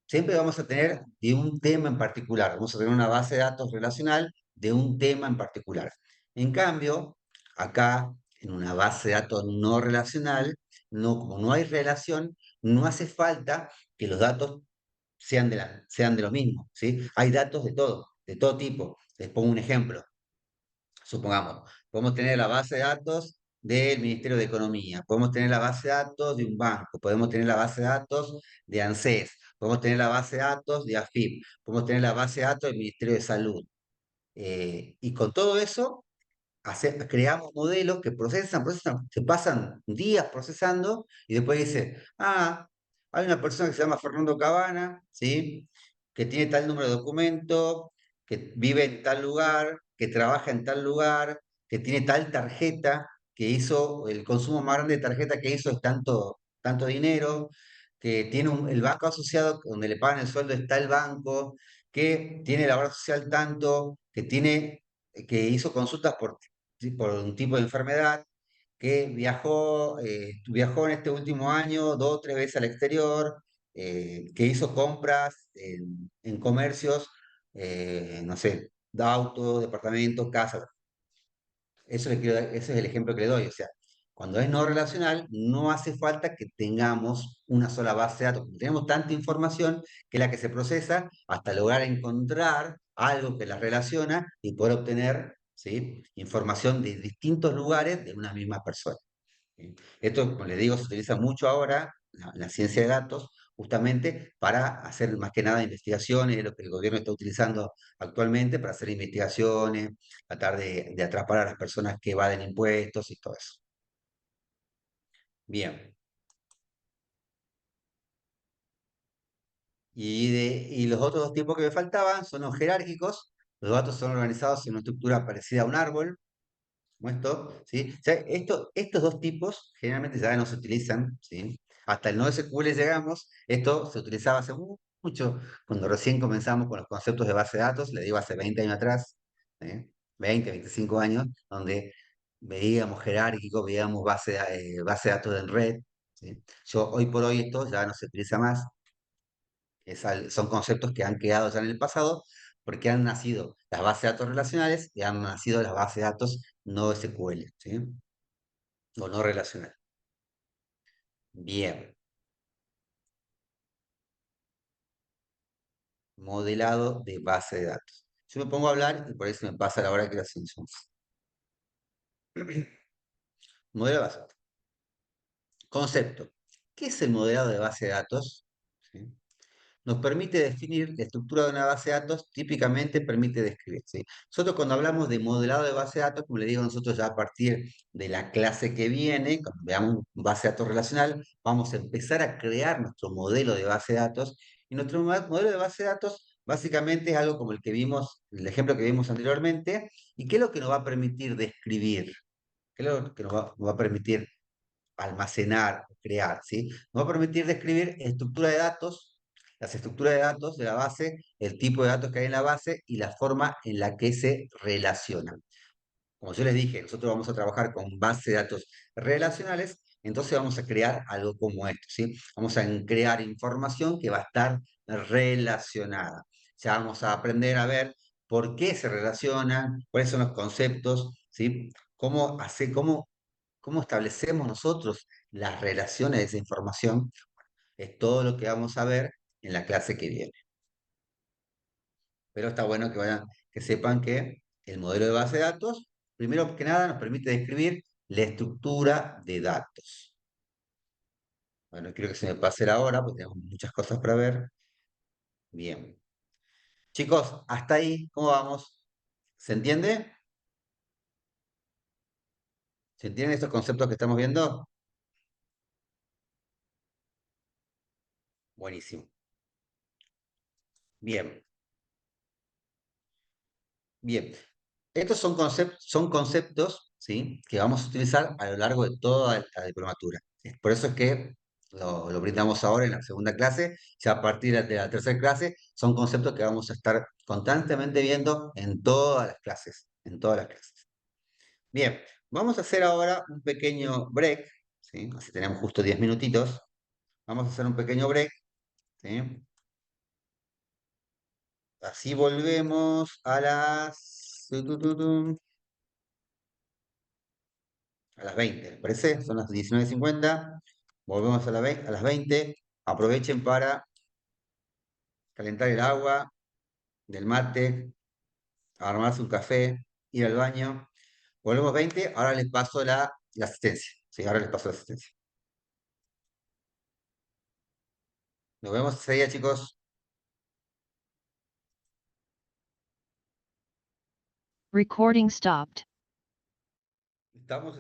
Siempre vamos a tener de un tema en particular, vamos a tener una base de datos relacional de un tema en particular. En cambio, acá, en una base de datos no relacional, no, como no hay relación, no hace falta que los datos sean de lo mismo, ¿sí? Hay datos de todo tipo. Les pongo un ejemplo. Supongamos, podemos tener la base de datos del Ministerio de Economía, podemos tener la base de datos de un banco, podemos tener la base de datos de ANSES, podemos tener la base de datos de AFIP, podemos tener la base de datos del Ministerio de Salud. Y con todo eso creamos modelos que procesan, se pasan días procesando y después dice, hay una persona que se llama Fernando Cabana, ¿sí? Que tiene tal número de documento, que vive en tal lugar, que trabaja en tal lugar, que tiene tal tarjeta, que hizo, el consumo más grande de tarjeta que hizo es tanto, tanto dinero, que tiene el banco asociado donde le pagan el sueldo está el banco, que tiene la obra social tanto, que hizo consultas ¿sí? Por un tipo de enfermedad, que viajó en este último año 2 o 3 veces al exterior, que hizo compras en comercios, no sé, de autos, departamentos, casas. Ese es el ejemplo que le doy. O sea, cuando es no relacional, no hace falta que tengamos una sola base de datos. Porque tenemos tanta información que es la que se procesa hasta lograr encontrar algo que la relaciona y poder obtener, ¿sí? Información de distintos lugares de una misma persona. ¿Sí? Esto, como les digo, se utiliza mucho ahora en la ciencia de datos, justamente para hacer más que nada investigaciones, lo que el gobierno está utilizando actualmente para hacer investigaciones, tratar de atrapar a las personas que evaden impuestos y todo eso. Bien. Y los otros dos tipos que me faltaban son los jerárquicos. Los datos son organizados en una estructura parecida a un árbol, como esto, ¿sí? O sea, estos dos tipos generalmente ya no se utilizan, ¿sí? Hasta el NoSQL llegamos, esto se utilizaba hace mucho, cuando recién comenzamos con los conceptos de base de datos, le digo hace 20 años atrás, ¿sí? 20, 25 años, donde veíamos jerárquico, veíamos base de datos en red, ¿sí? Hoy por hoy esto ya no se utiliza más, son conceptos que han quedado ya en el pasado porque han nacido las bases de datos relacionales y han nacido las bases de datos no SQL, ¿sí? O no relacional. Bien, modelado de base de datos. Yo me pongo a hablar y por eso me pasa la hora que la hacemos. Modelo de base de datos. Concepto. ¿Qué es el modelado de base de datos? ¿Sí? Nos permite definir la estructura de una base de datos, típicamente permite describir, ¿sí? Nosotros cuando hablamos de modelado de base de datos, como le digo, nosotros ya a partir de la clase que viene, cuando veamos base de datos relacional, vamos a empezar a crear nuestro modelo de base de datos. Y nuestro modelo de base de datos básicamente es algo como el que vimos, el ejemplo que vimos anteriormente, y qué es lo que nos va a permitir describir, qué es lo que nos va a permitir almacenar, crear, ¿sí? Nos va a permitir describir estructura de datos, las estructuras de datos de la base, el tipo de datos que hay en la base y la forma en la que se relacionan. Como yo les dije, nosotros vamos a trabajar con base de datos relacionales, entonces vamos a crear algo como esto, ¿sí? Vamos a crear información que va a estar relacionada. Ya vamos a aprender a ver por qué se relacionan, cuáles son los conceptos, ¿sí? Cómo establecemos nosotros las relaciones de esa información, es todo lo que vamos a ver en la clase que viene. Pero está bueno que sepan que el modelo de base de datos, primero que nada, nos permite describir la estructura de datos. Bueno, quiero que se me pase la hora, porque tenemos muchas cosas para ver. Bien. Chicos, hasta ahí, ¿cómo vamos? ¿Se entiende? ¿Se entienden estos conceptos que estamos viendo? Buenísimo. Bien. Bien, estos son conceptos, ¿sí? Que vamos a utilizar a lo largo de toda la diplomatura. Por eso es que lo brindamos ahora en la segunda clase, ya a partir de la tercera clase, son conceptos que vamos a estar constantemente viendo en todas las clases, en todas las clases. Bien, vamos a hacer ahora un pequeño break, ¿sí? Así tenemos justo 10 minutitos. Vamos a hacer un pequeño break, ¿sí? Así volvemos a a las 20, ¿les parece? Son las 19:50. Volvemos a a las 20. Aprovechen para calentar el agua del mate, armarse un café, ir al baño. Volvemos 20. Ahora les paso la asistencia. Sí, ahora les paso la asistencia. Nos vemos ese día, chicos. Recording stopped. Estamos.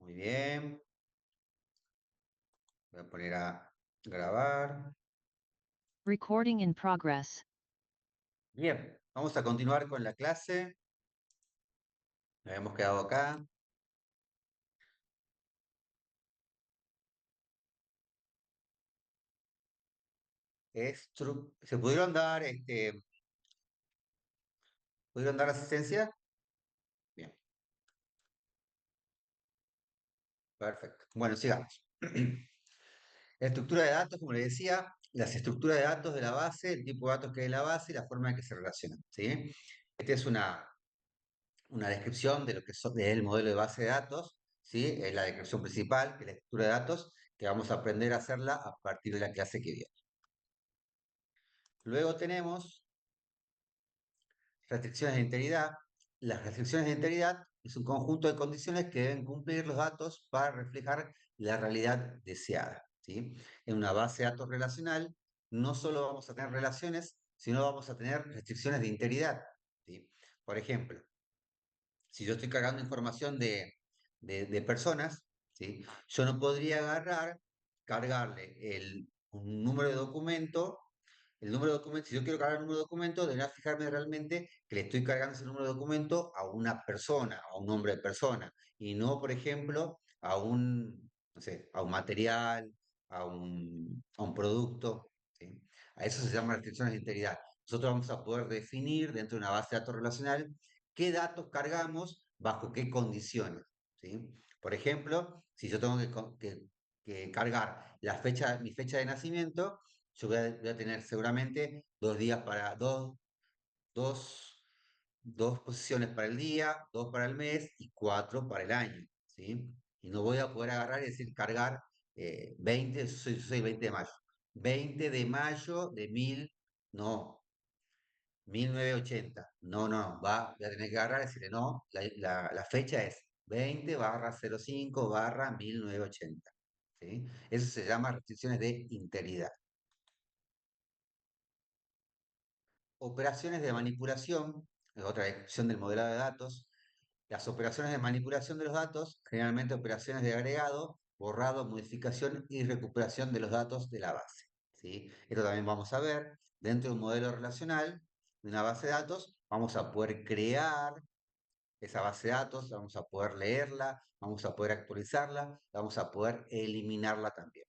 Muy bien. Voy a poner a grabar. Recording in progress. Bien, vamos a continuar con la clase. Nos habíamos quedado acá. ¿Se pudieron dar asistencia? Bien, perfecto. Bueno, sigamos. La estructura de datos, como le decía, las estructuras de datos de la base, el tipo de datos que hay en la base y la forma en que se relacionan, ¿sí? Esta es una descripción de lo que es el modelo de base de datos, ¿sí? Es la descripción principal, que es la estructura de datos, que vamos a aprender a hacerla a partir de la clase que viene. Luego tenemos restricciones de integridad. Las restricciones de integridad es un conjunto de condiciones que deben cumplir los datos para reflejar la realidad deseada, ¿sí? En una base de datos relacional no solo vamos a tener relaciones, sino vamos a tener restricciones de integridad, ¿sí? Por ejemplo, si yo estoy cargando información de personas, ¿sí? Yo no podría cargarle un número de documento. El número de documento, si yo quiero cargar el número de documento, debería fijarme realmente que le estoy cargando ese número de documento a una persona, a un nombre de persona, y no, por ejemplo, no sé, a un material, a un producto, ¿sí? A eso se llama restricciones de integridad. Nosotros vamos a poder definir dentro de una base de datos relacional qué datos cargamos bajo qué condiciones, ¿sí? Por ejemplo, si yo tengo que cargar mi fecha de nacimiento, yo voy a tener seguramente 2 días para dos, dos posiciones para el día, 2 para el mes y 4 para el año, ¿sí? Y no voy a poder agarrar y decir cargar 20, yo soy 20 de mayo. 20 de mayo de no, 1980. No, no, voy a tener que agarrar y decirle, no, la fecha es 20/05/1980, ¿sí? Eso se llama restricciones de integridad. Operaciones de manipulación, es otra descripción del modelado de datos. Las operaciones de manipulación de los datos, generalmente operaciones de agregado, borrado, modificación y recuperación de los datos de la base, ¿sí? Esto también vamos a ver dentro de un modelo relacional, de una base de datos, vamos a poder crear esa base de datos, vamos a poder leerla, vamos a poder actualizarla, vamos a poder eliminarla también.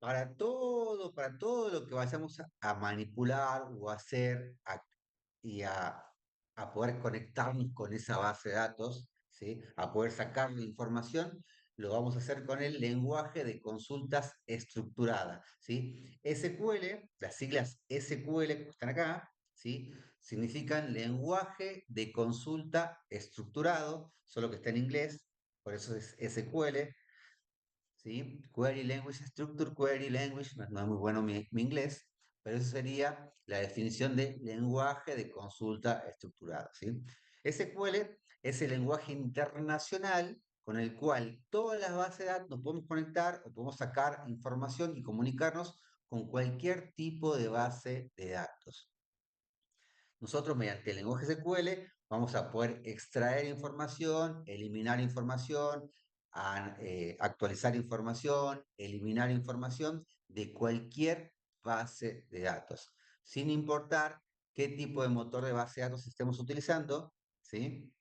Para todo lo que vayamos a manipular o hacer y a poder conectarnos con esa base de datos, ¿sí? A poder sacarle información, lo vamos a hacer con el lenguaje de consultas estructuradas, ¿sí? SQL, las siglas SQL que están acá, ¿sí? Significan lenguaje de consulta estructurado, solo que está en inglés, por eso es SQL. ¿Sí? Query Language Structure, Query Language, no es muy bueno mi inglés, pero eso sería la definición de lenguaje de consulta estructurado, ¿sí? SQL es el lenguaje internacional con el cual todas las bases de datos nos podemos conectar o podemos sacar información y comunicarnos con cualquier tipo de base de datos. Nosotros mediante el lenguaje SQL vamos a poder extraer información, eliminar información, actualizar información, eliminar información de cualquier base de datos, sin importar qué tipo de motor de base de datos estemos utilizando, ¿sí?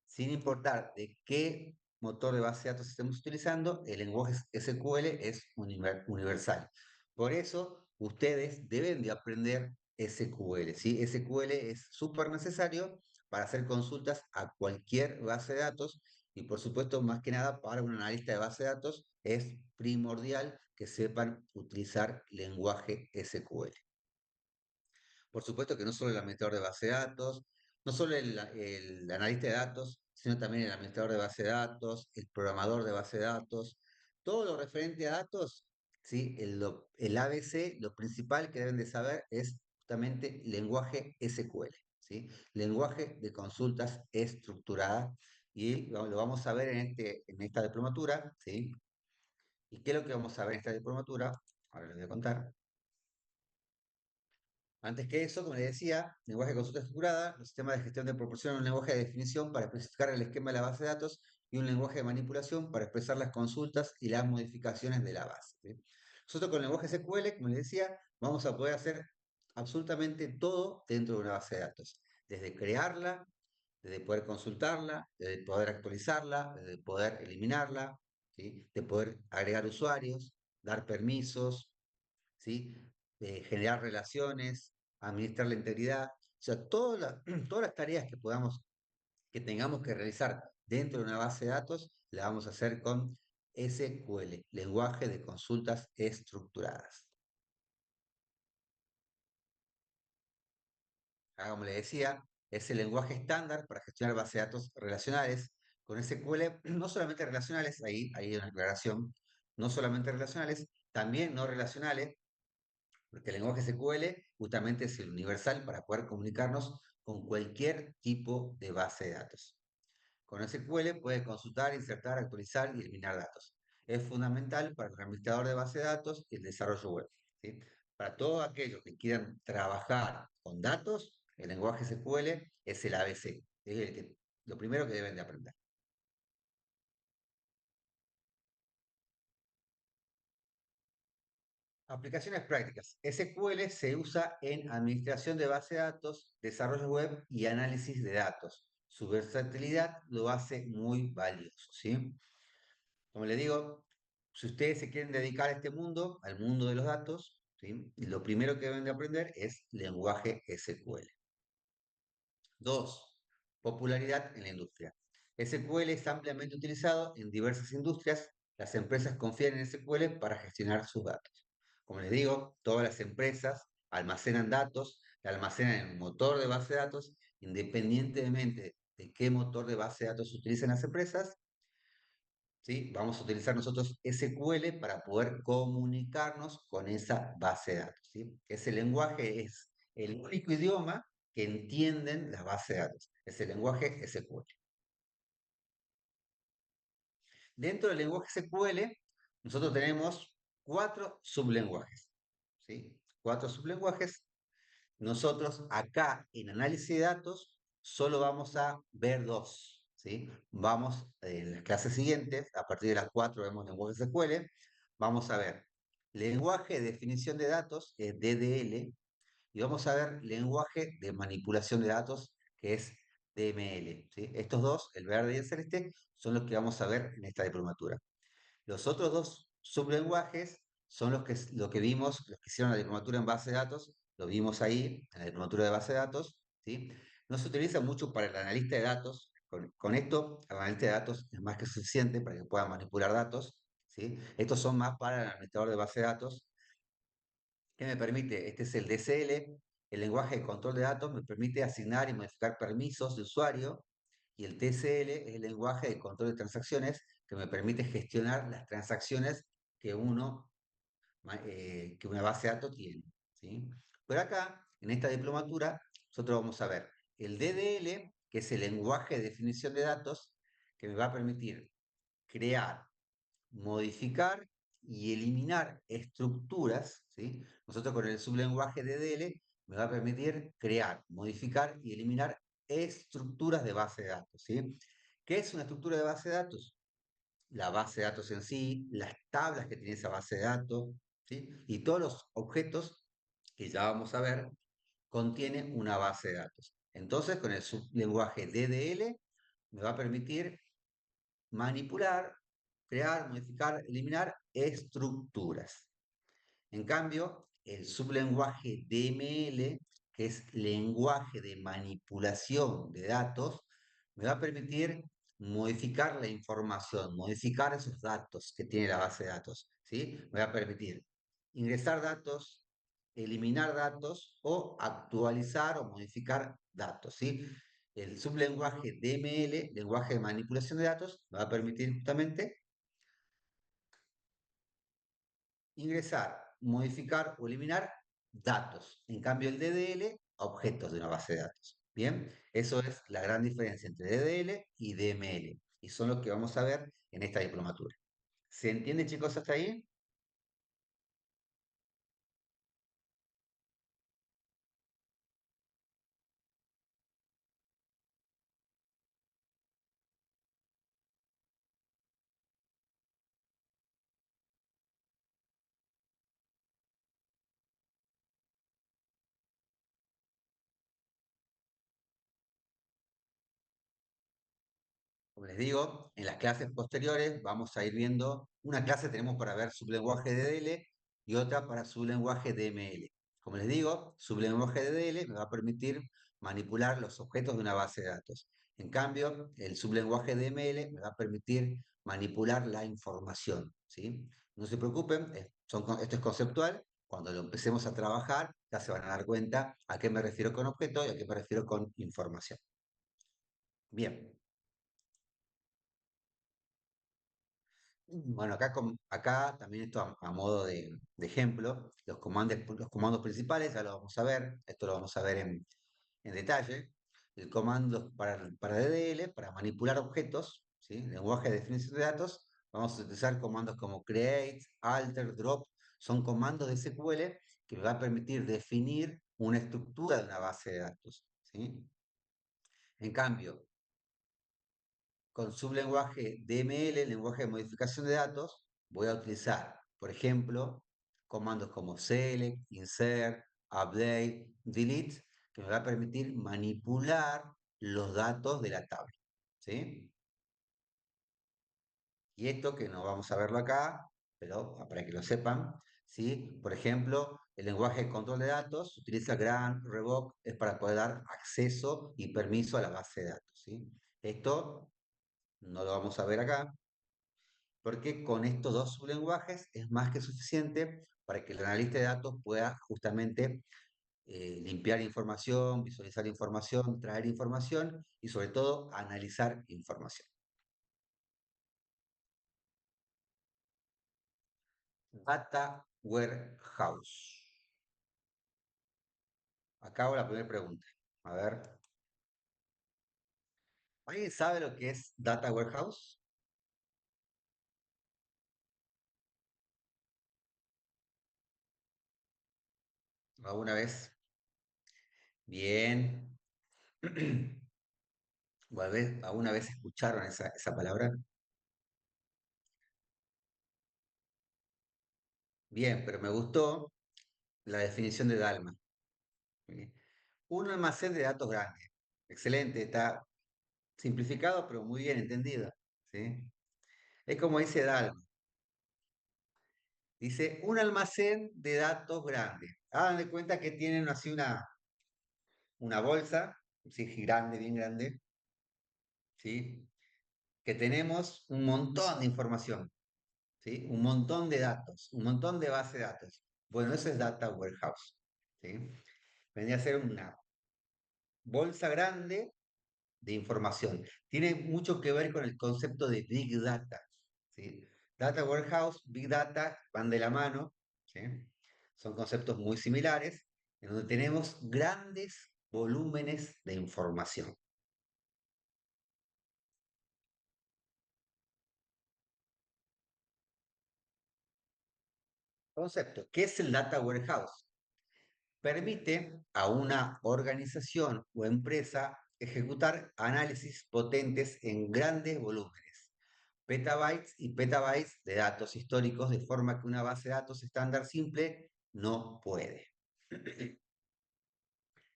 Sin importar de qué motor de base de datos estemos utilizando, el lenguaje SQL es universal. Por eso, ustedes deben de aprender SQL, ¿sí? SQL es súper necesario para hacer consultas a cualquier base de datos y por supuesto, más que nada, para un analista de base de datos es primordial que sepan utilizar lenguaje SQL. Por supuesto que no solo el administrador de base de datos, no solo el analista de datos, sino también el administrador de base de datos, el programador de base de datos, todo lo referente a datos, ¿sí? El ABC, lo principal que deben de saber es justamente lenguaje SQL, ¿sí? Lenguaje de consultas estructurada, y lo vamos a ver en esta diplomatura, ¿sí? ¿Y qué es lo que vamos a ver en esta diplomatura? Ahora les voy a contar. Antes que eso, como les decía, lenguaje de consulta estructurada, los sistemas de gestión de proporcionan un lenguaje de definición para especificar el esquema de la base de datos y un lenguaje de manipulación para expresar las consultas y las modificaciones de la base, ¿sí? Nosotros con el lenguaje SQL, como les decía, vamos a poder hacer absolutamente todo dentro de una base de datos, desde crearla, desde poder consultarla, desde poder actualizarla, desde poder eliminarla, ¿sí? De poder agregar usuarios, dar permisos, ¿sí? Generar relaciones, administrar la integridad, o sea, todas las tareas que podamos, que tengamos que realizar dentro de una base de datos, la vamos a hacer con SQL, lenguaje de consultas estructuradas. Como le decía, es el lenguaje estándar para gestionar bases de datos relacionales. Con SQL, no solamente relacionales, ahí hay una aclaración, no solamente relacionales, también no relacionales, porque el lenguaje SQL justamente es el universal para poder comunicarnos con cualquier tipo de base de datos. Con SQL puede consultar, insertar, actualizar y eliminar datos. Es fundamental para el administrador de base de datos y el desarrollo web, ¿sí? Para todos aquellos que quieran trabajar con datos, el lenguaje SQL es el ABC, es lo primero que deben de aprender. Aplicaciones prácticas. SQL se usa en administración de base de datos, desarrollo web y análisis de datos. Su versatilidad lo hace muy valioso, ¿sí? Como le digo, si ustedes se quieren dedicar a este mundo, al mundo de los datos, ¿sí? Lo primero que deben de aprender es lenguaje SQL. Dos, popularidad en la industria. SQL es ampliamente utilizado en diversas industrias. Las empresas confían en SQL para gestionar sus datos. Como les digo, todas las empresas almacenan datos, la almacenan en un motor de base de datos, independientemente de qué motor de base de datos utilicen las empresas, ¿sí? Vamos a utilizar nosotros SQL para poder comunicarnos con esa base de datos, ¿sí? Ese lenguaje es el único idioma que entienden las bases de datos. Ese lenguaje SQL. Dentro del lenguaje SQL, nosotros tenemos cuatro sublenguajes, ¿sí? Cuatro sublenguajes. Nosotros acá en análisis de datos solo vamos a ver dos, ¿sí? Vamos en las clases siguientes, a partir de las 4 vemos lenguaje SQL, vamos a ver lenguaje de definición de datos, que es DDL, y vamos a ver lenguaje de manipulación de datos, que es DML, ¿sí? Estos dos, el verde y el celeste, son los que vamos a ver en esta diplomatura. Los otros dos sublenguajes son lo que vimos, los que hicieron la diplomatura en base de datos, lo vimos ahí, en la diplomatura de base de datos, ¿sí? No se utiliza mucho para el analista de datos. Con esto, el analista de datos es más que suficiente para que pueda manipular datos, ¿sí? Estos son más para el administrador de base de datos. ¿Qué me permite? Este es el DCL, el lenguaje de control de datos, me permite asignar y modificar permisos de usuario, y el TCL es el lenguaje de control de transacciones que me permite gestionar las transacciones que que una base de datos tiene, ¿sí? Pero acá, en esta diplomatura, nosotros vamos a ver el DDL, que es el lenguaje de definición de datos, que me va a permitir crear, modificar y eliminar estructuras, ¿sí? Nosotros con el sublenguaje DDL me va a permitir crear, modificar y eliminar estructuras de base de datos, ¿sí? ¿Qué es una estructura de base de datos? La base de datos en sí, las tablas que tiene esa base de datos, ¿sí? Y todos los objetos que ya vamos a ver contienen una base de datos. Entonces, con el sublenguaje DDL me va a permitir manipular, crear, modificar, eliminar estructuras. En cambio, el sublenguaje DML, que es lenguaje de manipulación de datos, me va a permitir modificar la información, modificar esos datos que tiene la base de datos, ¿sí? Me va a permitir ingresar datos, eliminar datos o actualizar o modificar datos, ¿sí? El sublenguaje DML, lenguaje de manipulación de datos, me va a permitir justamente ingresar, modificar o eliminar datos. En cambio, el DDL, objetos de una base de datos. Bien, eso es la gran diferencia entre DDL y DML. Y son los que vamos a ver en esta diplomatura. ¿Se entiende, chicos, hasta ahí? Como les digo, en las clases posteriores vamos a ir viendo, una clase tenemos para ver sublenguaje DDL y otra para sublenguaje DML. Como les digo, sublenguaje DDL me va a permitir manipular los objetos de una base de datos. En cambio, el sublenguaje DML me va a permitir manipular la información, ¿sí? No se preocupen, esto es conceptual. Cuando lo empecemos a trabajar, ya se van a dar cuenta a qué me refiero con objeto y a qué me refiero con información. Bien. Bueno, acá también esto a modo de ejemplo, los comandos principales, ya lo vamos a ver, esto lo vamos a ver en detalle. El comando para DDL, para manipular objetos, ¿sí? Lenguaje de definición de datos, vamos a utilizar comandos como create, alter, drop, son comandos de SQL que me va a permitir definir una estructura de una base de datos, ¿sí? En cambio, con sublenguaje DML, lenguaje de modificación de datos, voy a utilizar, por ejemplo, comandos como select, insert, update, delete, que me va a permitir manipular los datos de la tabla. ¿Sí? Y esto que no vamos a verlo acá, pero para que lo sepan, ¿sí? Por ejemplo, el lenguaje de control de datos utiliza grant, revoke, es para poder dar acceso y permiso a la base de datos, ¿sí? Esto no lo vamos a ver acá, porque con estos dos sublenguajes es más que suficiente para que el analista de datos pueda justamente limpiar información, visualizar información, traer información y sobre todo analizar información. Data Warehouse. Acabo la primera pregunta. A ver, ¿alguien sabe lo que es Data Warehouse? ¿Alguna vez? Bien. ¿Alguna vez escucharon esa palabra? Bien, pero me gustó la definición de Dalma. Un almacén de datos grande. Excelente, está simplificado, pero muy bien entendido. ¿Sí? Es como dice Dalma. Dice, un almacén de datos grande. Hagan de cuenta que tienen así una bolsa, sí, grande, bien grande, ¿sí? Que tenemos un montón de información, ¿sí? Un montón de datos, un montón de base de datos. Bueno, eso es Data Warehouse, ¿sí? Vendría a ser una bolsa grande de información. Tiene mucho que ver con el concepto de Big Data, ¿sí? Data Warehouse, Big Data van de la mano, ¿sí? Son conceptos muy similares, en donde tenemos grandes volúmenes de información. Concepto, ¿qué es el Data Warehouse? Permite a una organización o empresa ejecutar análisis potentes en grandes volúmenes, petabytes y petabytes de datos históricos, de forma que una base de datos estándar simple no puede.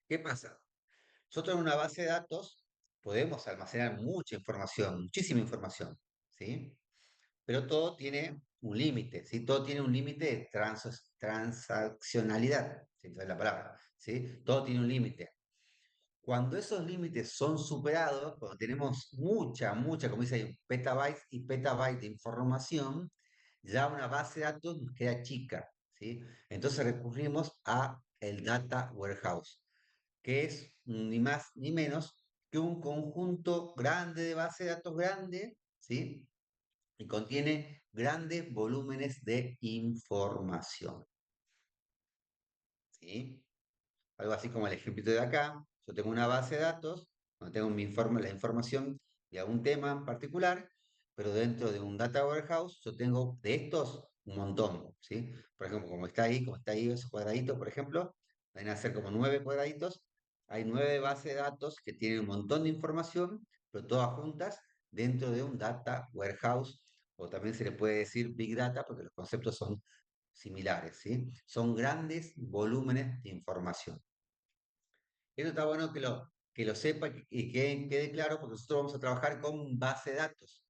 ¿Qué pasa? Nosotros en una base de datos podemos almacenar mucha información, muchísima información, ¿sí? pero todo tiene un límite, ¿sí? Todo tiene un límite de transaccionalidad, si esa es la palabra, ¿sí? Todo tiene un límite. Cuando esos límites son superados, cuando tenemos mucha, como dice ahí, petabytes y petabytes de información, ya una base de datos nos queda chica, ¿sí? Entonces recurrimos a el Data Warehouse, que es ni más ni menos que un conjunto grande de base de datos grande, ¿sí? Y contiene grandes volúmenes de información, ¿sí? Algo así como el ejemplito de acá. Yo tengo una base de datos donde tengo la información de algún tema en particular, pero dentro de un data warehouse yo tengo de estos un montón, ¿sí? Por ejemplo, como está ahí esos cuadraditos, por ejemplo, van a ser como 9 cuadraditos. Hay 9 bases de datos que tienen un montón de información, pero todas juntas dentro de un data warehouse, o también se le puede decir big data, porque los conceptos son similares, ¿sí? Son grandes volúmenes de información. Eso está bueno que lo sepa y que quede claro, porque nosotros vamos a trabajar con base de datos,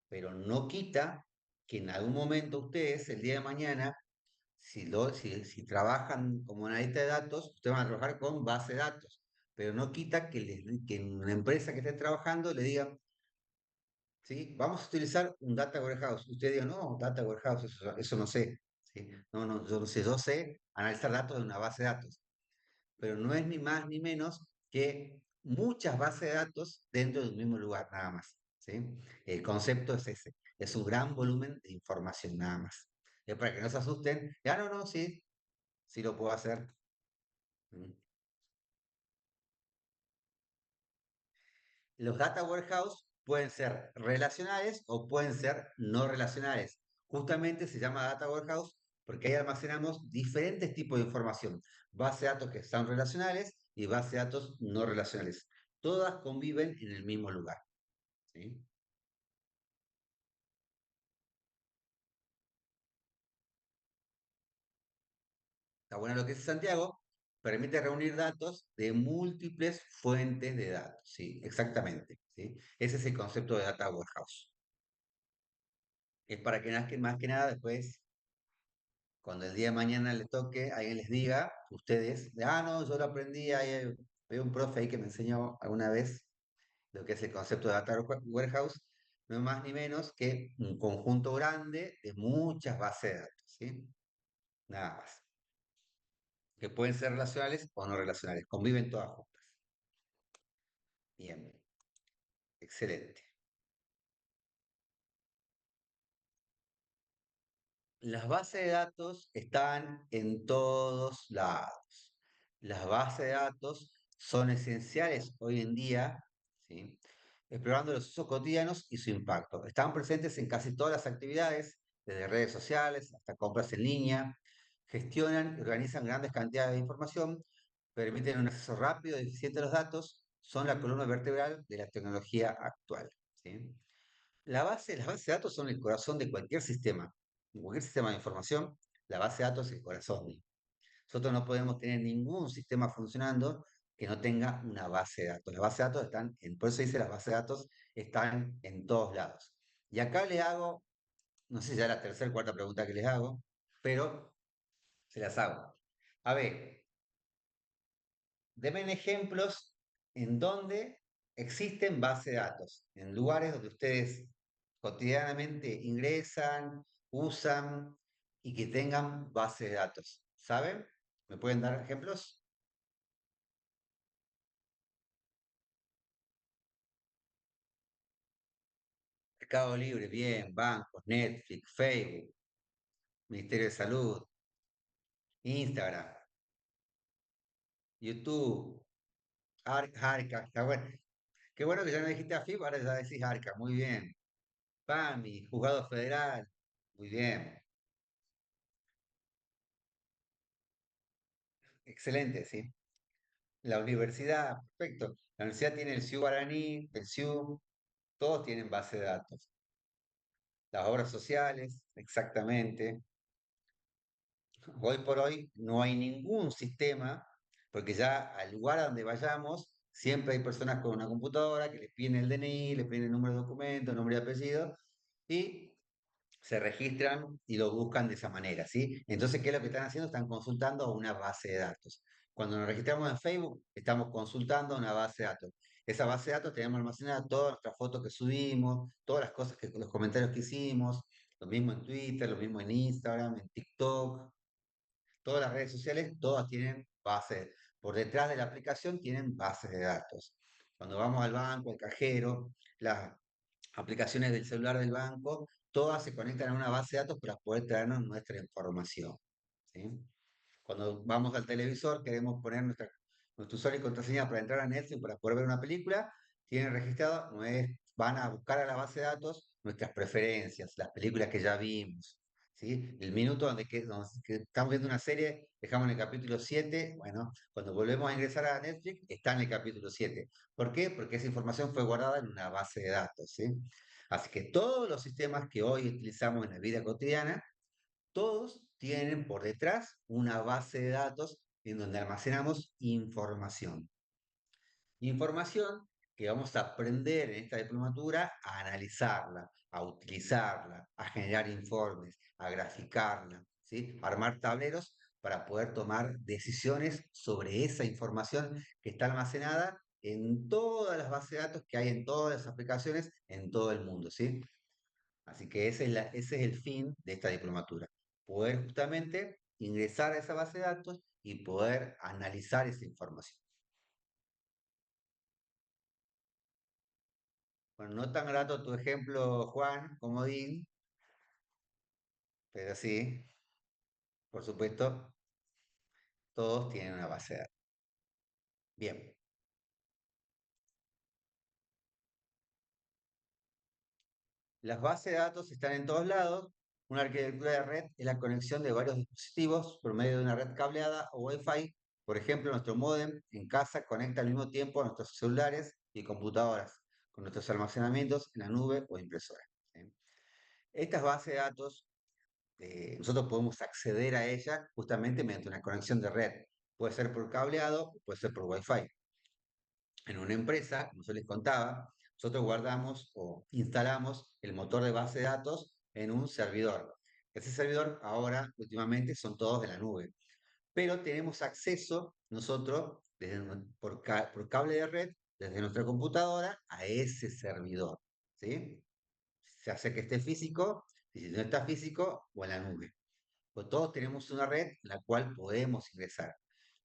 pero no quita que en algún momento ustedes, el día de mañana, si trabajan como analista de datos, ustedes van a trabajar con base de datos, pero no quita que en una empresa que esté trabajando le digan, ¿sí? Vamos a utilizar un data warehouse. Usted diga, no, data warehouse, eso no sé, ¿sí? No, no, yo no sé, yo sé analizar datos de una base de datos, pero no es ni más ni menos que muchas bases de datos dentro de un mismo lugar, nada más, ¿sí? El concepto es ese, es un gran volumen de información, nada más. Es para que no se asusten, ya no, no, sí, sí lo puedo hacer. ¿Mm? Los data warehouse pueden ser relacionales o pueden ser no relacionales. Justamente se llama data warehouse porque ahí almacenamos diferentes tipos de información. Base de datos que son relacionales y base de datos no relacionales. Todas conviven en el mismo lugar, ¿sí? Está bueno lo que dice Santiago. Permite reunir datos de múltiples fuentes de datos. Sí, exactamente. ¿Sí? Ese es el concepto de data warehouse. Es para que más que nada después, cuando el día de mañana le toque, alguien les diga, ustedes, no, yo lo aprendí, veo un profe ahí que me enseñó alguna vez lo que es el concepto de data warehouse, no es más ni menos que un conjunto grande de muchas bases de datos, ¿sí? Nada más, que pueden ser relacionales o no relacionales, conviven todas juntas. Bien, excelente. Las bases de datos están en todos lados. Las bases de datos son esenciales hoy en día, ¿sí? Explorando los usos cotidianos y su impacto. Están presentes en casi todas las actividades, desde redes sociales hasta compras en línea. Gestionan y organizan grandes cantidades de información, permiten un acceso rápido y eficiente a los datos, son la columna vertebral de la tecnología actual, ¿sí? Las bases de datos son el corazón de cualquier sistema. En cualquier sistema de información, la base de datos es el corazón. Nosotros no podemos tener ningún sistema funcionando que no tenga una base de datos. Las bases de datos por eso dice las bases de datos están en todos lados. Y acá le hago, no sé si ya es la tercera o cuarta pregunta que les hago, pero se las hago. A ver, denme ejemplos en donde existen bases de datos, en lugares donde ustedes cotidianamente ingresan, usan y que tengan bases de datos. ¿Saben? ¿Me pueden dar ejemplos? Mercado Libre, bien, bancos, Netflix, Facebook, Ministerio de Salud, Instagram, YouTube, Arca, está bueno. Qué bueno que ya no dijiste AFIP, ahora ya decís Arca, muy bien. PAMI, Juzgado Federal, muy bien. Excelente, sí. La universidad, perfecto. La universidad tiene el SIU Guaraní, el SIU, todos tienen base de datos. Las obras sociales, exactamente. Hoy por hoy no hay ningún sistema, porque ya al lugar a donde vayamos, siempre hay personas con una computadora que les piden el DNI, les piden el número de documento, nombre y apellido, y se registran y lo buscan de esa manera, ¿sí? Entonces, ¿qué es lo que están haciendo? Están consultando una base de datos. Cuando nos registramos en Facebook, estamos consultando una base de datos. Esa base de datos tenemos almacenada todas nuestras fotos que subimos, todas las cosas que, los comentarios que hicimos, lo mismo en Twitter, lo mismo en Instagram, en TikTok, todas las redes sociales, todas tienen bases. Por detrás de la aplicación tienen bases de datos. Cuando vamos al banco, al cajero, las aplicaciones del celular del banco, todas se conectan a una base de datos para poder traernos nuestra información. ¿Sí? Cuando vamos al televisor, queremos poner nuestro usuario y contraseña para entrar a Netflix, para poder ver una película, tienen registrado, van a buscar a la base de datos nuestras preferencias, las películas que ya vimos. ¿Sí? El minuto donde que estamos viendo una serie, dejamos en el capítulo 7, bueno, cuando volvemos a ingresar a Netflix, está en el capítulo 7. ¿Por qué? Porque esa información fue guardada en una base de datos. ¿Sí? Así que todos los sistemas que hoy utilizamos en la vida cotidiana, todos tienen por detrás una base de datos en donde almacenamos información. Información que vamos a aprender en esta diplomatura a analizarla, a utilizarla, a generar informes, a graficarla, ¿sí? A armar tableros para poder tomar decisiones sobre esa información que está almacenada en todas las bases de datos que hay en todas las aplicaciones en todo el mundo, ¿sí? Así que ese es el fin de esta diplomatura, poder justamente ingresar a esa base de datos y poder analizar esa información. Bueno, no tan grato tu ejemplo, Juan, comodín, pero sí, por supuesto, todos tienen una base de datos. Bien, las bases de datos están en todos lados. Una arquitectura de red es la conexión de varios dispositivos por medio de una red cableada o Wi-Fi. Por ejemplo, nuestro módem en casa conecta al mismo tiempo a nuestros celulares y computadoras con nuestros almacenamientos en la nube o impresora. ¿Sí? Estas bases de datos, nosotros podemos acceder a ellas justamente mediante una conexión de red. Puede ser por cableado o puede ser por Wi-Fi. En una empresa, como yo les contaba, nosotros guardamos o instalamos el motor de base de datos en un servidor. Ese servidor ahora, últimamente, son todos de la nube, pero tenemos acceso nosotros por cable de red desde nuestra computadora a ese servidor. ¿Sí? Se hace que esté físico, y si no está físico, o en la nube. Pues todos tenemos una red en la cual podemos ingresar.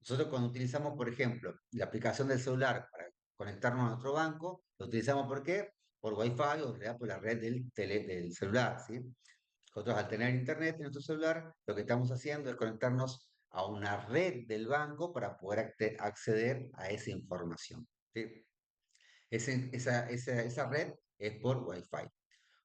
Nosotros cuando utilizamos, por ejemplo, la aplicación del celular para conectarnos a nuestro banco, lo utilizamos ¿por qué? Por Wi-Fi o en realidad por la red del celular, ¿sí? Nosotros al tener internet en nuestro celular, lo que estamos haciendo es conectarnos a una red del banco para poder acceder a esa información, ¿sí? Esa red es por Wi-Fi.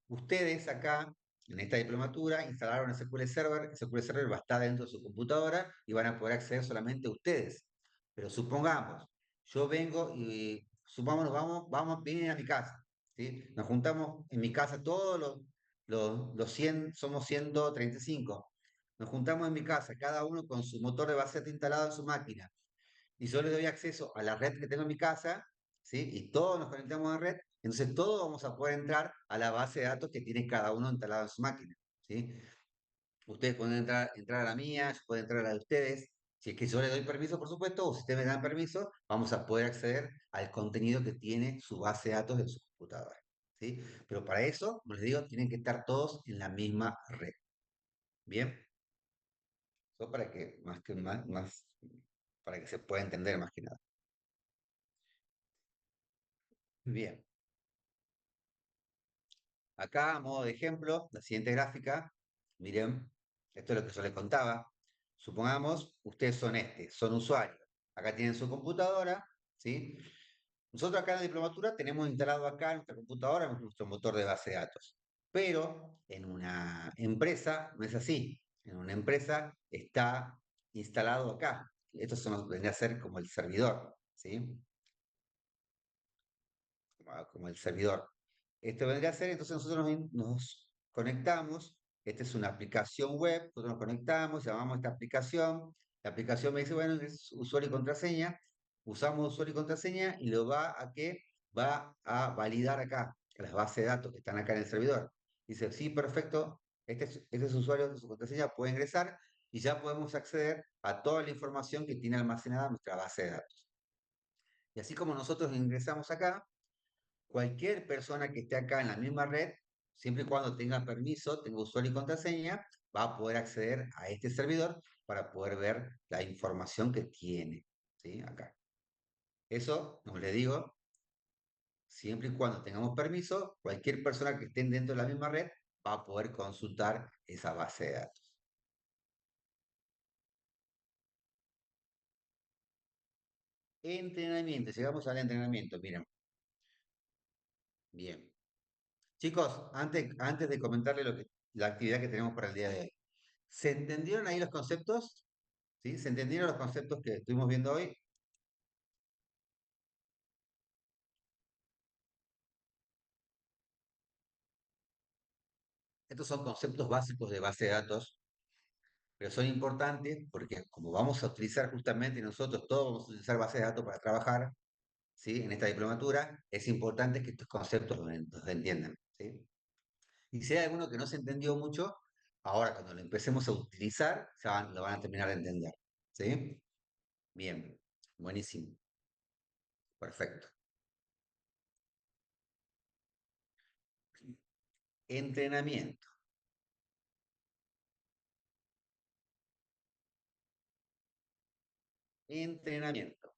Ustedes acá, en esta diplomatura, instalaron SQL Server. SQL Server va a estar dentro de su computadora y van a poder acceder solamente ustedes. Pero supongamos, yo vengo y supongamos, vienen a mi casa, ¿sí? Nos juntamos en mi casa todos los 100, somos 135. Nos juntamos en mi casa, cada uno con su motor de base de datos instalado en su máquina y yo le doy acceso a la red que tengo en mi casa, ¿sí? Y todos nos conectamos a la red, entonces todos vamos a poder entrar a la base de datos que tiene cada uno instalado en su máquina, ¿sí? Ustedes pueden entrar a la mía, yo puedo entrar a la de ustedes. Si es que yo les doy permiso, por supuesto, o si ustedes me dan permiso, vamos a poder acceder al contenido que tiene su base de datos en su computadora, ¿sí? Pero para eso, como les digo, tienen que estar todos en la misma red. ¿Bien? Eso para que para que se pueda entender más que nada. Bien. Acá, a modo de ejemplo, la siguiente gráfica, miren, esto es lo que yo les contaba. Supongamos, ustedes son usuarios. Acá tienen su computadora, ¿sí? Nosotros acá en la diplomatura tenemos instalado acá en nuestra computadora nuestro motor de base de datos. Pero en una empresa no es así. En una empresa está instalado acá. Vendría a ser como el servidor, ¿sí? Como el servidor. Esto vendría a ser, entonces nosotros nos conectamos, esta es una aplicación web, nosotros nos conectamos, llamamos a esta aplicación, la aplicación me dice, bueno, es usuario y contraseña, usamos usuario y contraseña y lo va a qué, va a validar acá, las bases de datos que están acá en el servidor. Dice, sí, perfecto, este es su usuario, de su contraseña, puede ingresar y ya podemos acceder a toda la información que tiene almacenada nuestra base de datos. Y así como nosotros ingresamos acá, cualquier persona que esté acá en la misma red, siempre y cuando tenga permiso, tenga usuario y contraseña, va a poder acceder a este servidor para poder ver la información que tiene, ¿sí? Acá. Eso, como le digo, siempre y cuando tengamos permiso, cualquier persona que esté dentro de la misma red va a poder consultar esa base de datos. Entrenamiento, llegamos al entrenamiento, miren. Bien. Chicos, antes de comentarle la actividad que tenemos para el día de hoy, ¿se entendieron ahí los conceptos? ¿Sí? ¿Se entendieron los conceptos que estuvimos viendo hoy? Estos son conceptos básicos de base de datos, pero son importantes porque como vamos a utilizar justamente nosotros, todos vamos a utilizar base de datos para trabajar, ¿sí? En esta diplomatura, es importante que estos conceptos los entiendan, ¿sí? Y si hay alguno que no se entendió mucho, ahora cuando lo empecemos a utilizar, lo van a terminar de entender, ¿sí? Bien, buenísimo, perfecto. Entrenamiento, entrenamiento.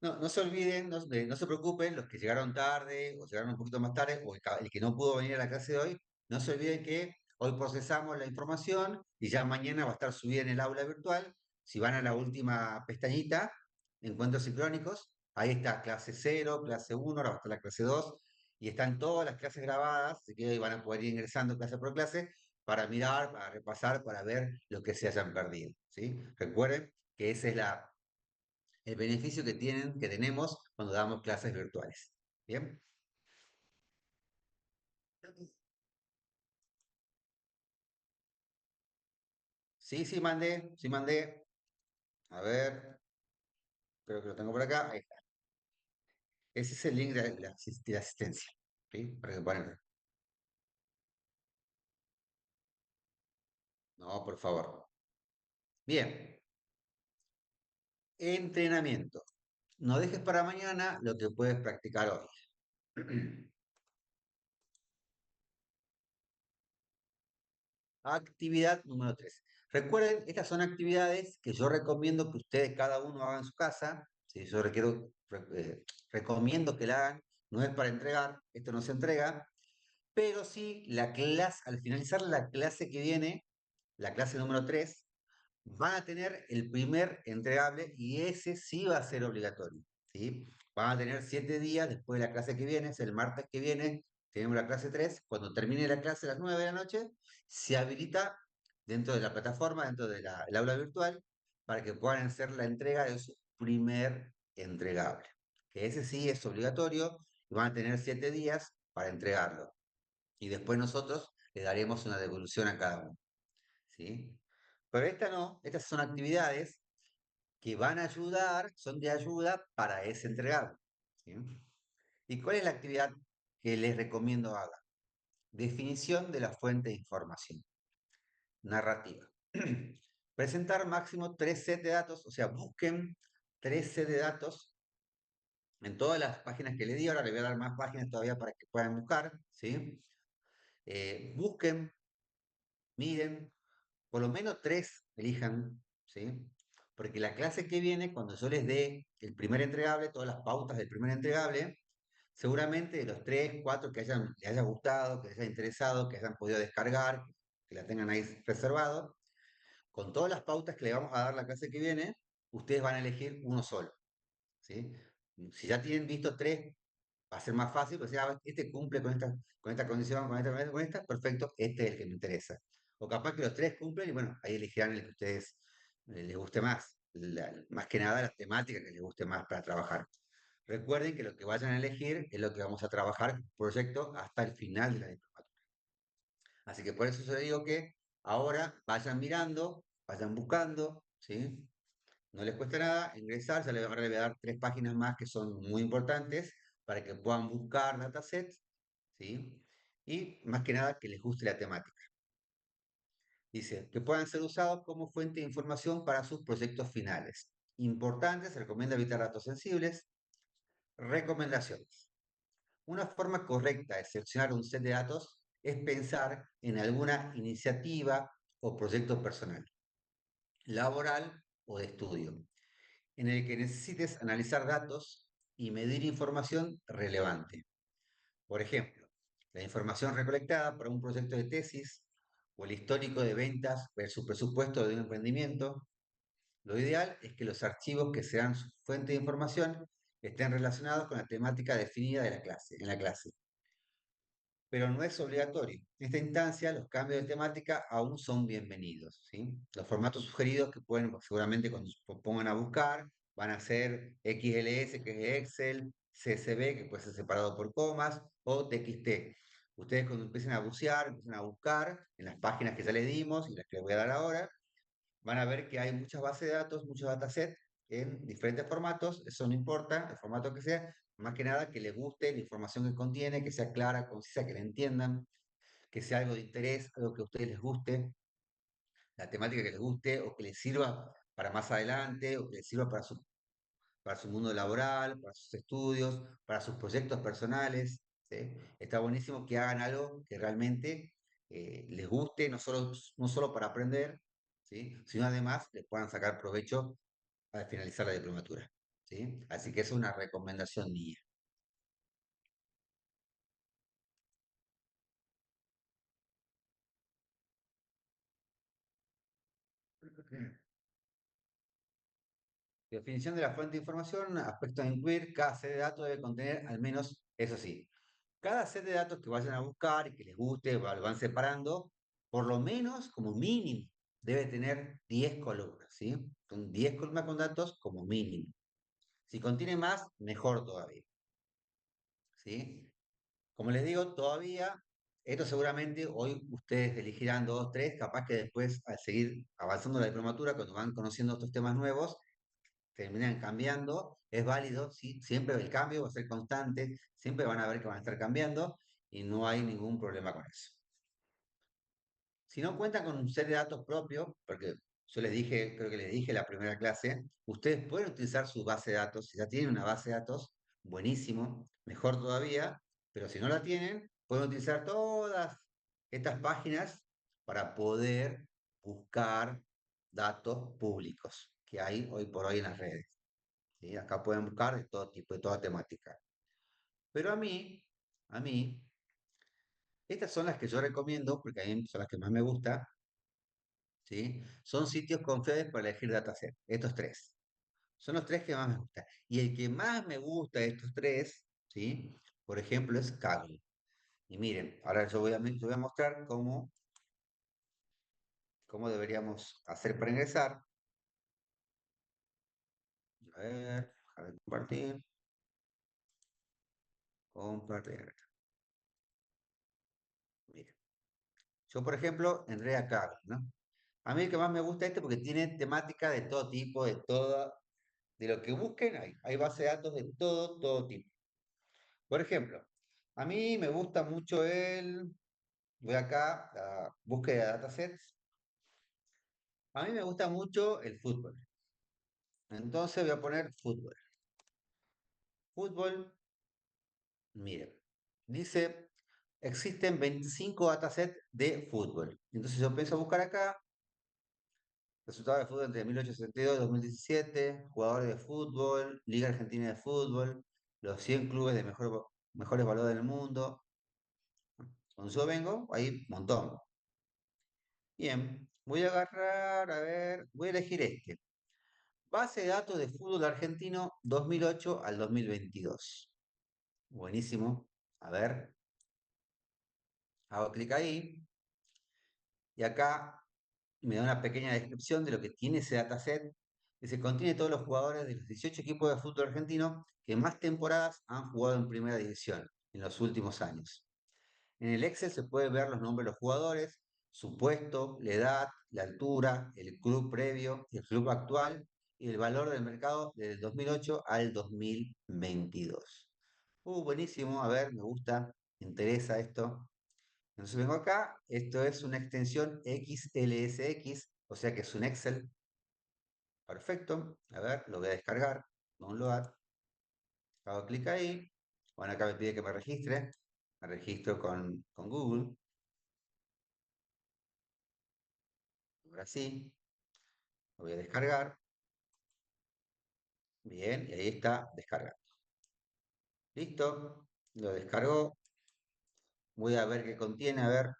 No, no se olviden, no se preocupen, los que llegaron tarde o llegaron un poquito más tarde, o el que no pudo venir a la clase de hoy, no se olviden que hoy procesamos la información y ya mañana va a estar subida en el aula virtual. Si van a la última pestañita, encuentros sincrónicos, ahí está clase cero, clase uno, ahora va a estar la clase 2 y están todas las clases grabadas, así que hoy van a poder ir ingresando clase por clase para mirar, para repasar, para ver lo que se hayan perdido, ¿sí? Recuerden que esa es el beneficio que tenemos cuando damos clases virtuales. ¿Bien? Sí, sí, mandé, sí, mandé. A ver, creo que lo tengo por acá. Ahí está. Ese es el link de la asistencia. ¿Sí? Para que puedan ver. No, por favor. Bien, entrenamiento. No dejes para mañana lo que puedes practicar hoy. Actividad número 3. Recuerden, estas son actividades que yo recomiendo que ustedes cada uno haga en su casa. ¿Sí? Yo recomiendo que la hagan. No es para entregar, esto no se entrega, pero sí la clase, al finalizar la clase que viene, la clase número 3 van a tener el primer entregable y ese sí va a ser obligatorio, ¿sí? Van a tener 7 días después de la clase que viene, es el martes que viene, tenemos la clase 3. Cuando termine la clase a las 9 de la noche, se habilita dentro de la plataforma, dentro de el aula virtual, para que puedan hacer la entrega de su primer entregable, que ese sí es obligatorio y van a tener 7 días para entregarlo. Y después nosotros le daremos una devolución a cada uno. ¿Sí? Pero esta no, estas son actividades que van a ayudar, son de ayuda para ese entregable. ¿Sí? ¿Y cuál es la actividad que les recomiendo hagan? Definición de la fuente de información, narrativa. Presentar máximo 3 sets de datos, o sea, busquen 3 sets de datos en todas las páginas que le di, ahora le voy a dar más páginas todavía para que puedan buscar, ¿sí? Busquen, miren, por lo menos 3 elijan, ¿sí? Porque la clase que viene, cuando yo les dé el primer entregable, todas las pautas del primer entregable, seguramente de los 3, 4 que les haya gustado, que les haya interesado, que hayan podido descargar, que la tengan ahí reservado, con todas las pautas que le vamos a dar la clase que viene, ustedes van a elegir uno solo, ¿sí? Si ya tienen visto 3, va a ser más fácil, pues este cumple con esta condición, con esta, perfecto, este es el que me interesa. O capaz que los 3 cumplen y bueno, ahí elegirán el que a ustedes les guste más. Más que nada la temática que les guste más para trabajar. Recuerden que lo que vayan a elegir es lo que vamos a trabajar en el proyecto hasta el final de la diplomatura. Así que por eso yo digo que ahora vayan mirando, vayan buscando, ¿sí? No les cuesta nada ingresar, ahora les voy a dar 3 páginas más que son muy importantes para que puedan buscar datasets, ¿sí? Y más que nada que les guste la temática. Dice, que puedan ser usados como fuente de información para sus proyectos finales. Importante, se recomienda evitar datos sensibles. Recomendaciones. Una forma correcta de seleccionar un set de datos es pensar en alguna iniciativa o proyecto personal, laboral o de estudio, en el que necesites analizar datos y medir información relevante. Por ejemplo, la información recolectada para un proyecto de tesis o el histórico de ventas versus presupuesto de un emprendimiento. Lo ideal es que los archivos que sean su fuente de información estén relacionados con la temática definida de la clase, en la clase, pero no es obligatorio. En esta instancia, los cambios de temática aún son bienvenidos, ¿sí? Los formatos sugeridos que pueden, seguramente cuando se pongan a buscar, van a ser XLS, que es Excel, CSV, que puede ser separado por comas, o TXT. Ustedes cuando empiecen a bucear, empiecen a buscar en las páginas que ya les dimos y las que les voy a dar ahora, van a ver que hay muchas bases de datos, muchos datasets en diferentes formatos, eso no importa, el formato que sea, más que nada que les guste la información que contiene, que sea clara, concisa, que la entiendan, que sea algo de interés, algo que a ustedes les guste, la temática que les guste, o que les sirva para más adelante, o que les sirva para su mundo laboral, para sus estudios, para sus proyectos personales. ¿Sí? Está buenísimo que hagan algo que realmente les guste, no solo para aprender, ¿sí? Sino además les puedan sacar provecho al finalizar la diplomatura. ¿Sí? Así que es una recomendación mía. Definición de la fuente de información, aspectos a incluir, cada set de datos debe contener al menos, eso sí, cada set de datos que vayan a buscar y que les guste, lo van separando, por lo menos como mínimo, debe tener 10 columnas, ¿sí? Son 10 columnas con datos como mínimo. Si contiene más, mejor todavía, ¿sí? Como les digo, todavía, esto seguramente hoy ustedes elegirán dos, tres, capaz que después, al seguir avanzando la diplomatura, cuando van conociendo estos temas nuevos, terminan cambiando, es válido, ¿sí? Siempre el cambio va a ser constante, siempre van a ver que van a estar cambiando y no hay ningún problema con eso. Si no cuentan con un set de datos propio, porque yo les dije, creo que les dije en la primera clase, ustedes pueden utilizar su base de datos, si ya tienen una base de datos, buenísimo, mejor todavía, pero si no la tienen, pueden utilizar todas estas páginas para poder buscar datos públicos que hay hoy por hoy en las redes. ¿Sí? Acá pueden buscar de todo tipo, de toda temática. Pero a mí, estas son las que yo recomiendo, porque a mí son las que más me gusta, ¿sí? Son sitios confiables para elegir dataset. Estos tres. Son los tres que más me gustan. Y el que más me gusta de estos tres, ¿sí? Por ejemplo, es Kaggle. Y miren, ahora yo voy a mostrar cómo deberíamos hacer para ingresar. A ver, compartir, compartir. Miren, yo, por ejemplo, entré a Kaggle, ¿no? A mí el que más me gusta porque tiene temática de todo tipo, de lo que busquen, hay base de datos de todo tipo. Por ejemplo, a mí me gusta mucho voy acá a búsqueda de datasets, a mí me gusta mucho el fútbol. Entonces voy a poner fútbol. Fútbol, miren, dice, existen 25 datasets de fútbol. Entonces yo empiezo a buscar acá. Resultados de fútbol entre 1862 y 2017, jugadores de fútbol, Liga Argentina de Fútbol, los 100 clubes de mejores valores del mundo. Cuando yo vengo, hay un montón. Bien, voy a agarrar, a ver, voy a elegir este. Base de datos de fútbol argentino 2008 al 2022. Buenísimo. A ver, hago clic ahí y acá me da una pequeña descripción de lo que tiene ese dataset, que se contiene todos los jugadores de los 18 equipos de fútbol argentino que más temporadas han jugado en primera división en los últimos años. En el Excel se puede ver los nombres de los jugadores, su puesto, la edad, la altura, el club previo, el club actual y el valor del mercado desde el 2008 al 2022. Buenísimo, a ver, me gusta, me interesa esto. Entonces vengo acá, esto es una extensión XLSX, o sea que es un Excel. Perfecto. A ver, lo voy a descargar. Download. Hago clic ahí. Bueno, acá me pide que me registre. Me registro con Google. Ahora sí. Lo voy a descargar. Bien, y ahí está descargado. Listo. Lo descargó. Voy a ver qué contiene. A ver,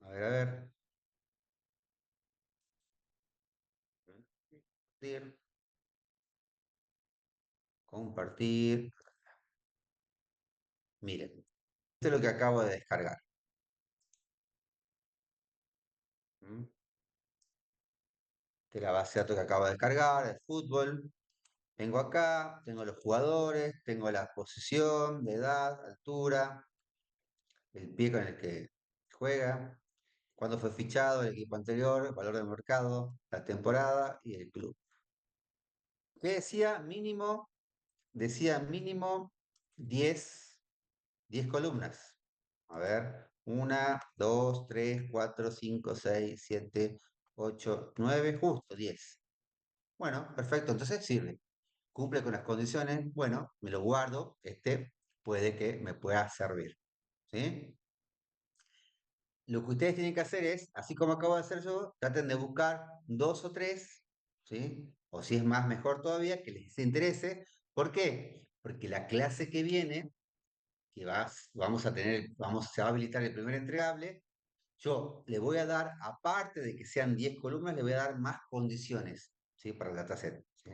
a ver, a ver. Compartir. Compartir. Miren, esto es lo que acabo de descargar. ¿Mm? Esta es la base de datos que acabo de descargar, de fútbol. Tengo acá, tengo los jugadores, tengo la posición, de edad, altura, el pie con el que juega, cuándo fue fichado, el equipo anterior, valor de mercado, la temporada y el club. ¿Qué decía? Decía mínimo 10 columnas. A ver, una, dos, tres, cuatro, cinco, seis, siete, ocho, nueve, justo 10. Bueno, perfecto, entonces sirve. Cumple con las condiciones, bueno, me lo guardo, este puede que me pueda servir. ¿Sí? Lo que ustedes tienen que hacer es, así como acabo de hacer yo, traten de buscar dos o tres, ¿sí? O si es más, mejor todavía, que les interese. ¿Por qué? Porque la clase que viene, vamos a tener, se va a habilitar el primer entregable, yo le voy a dar, aparte de que sean 10 columnas, le voy a dar más condiciones, ¿sí? Para el dataset, ¿sí?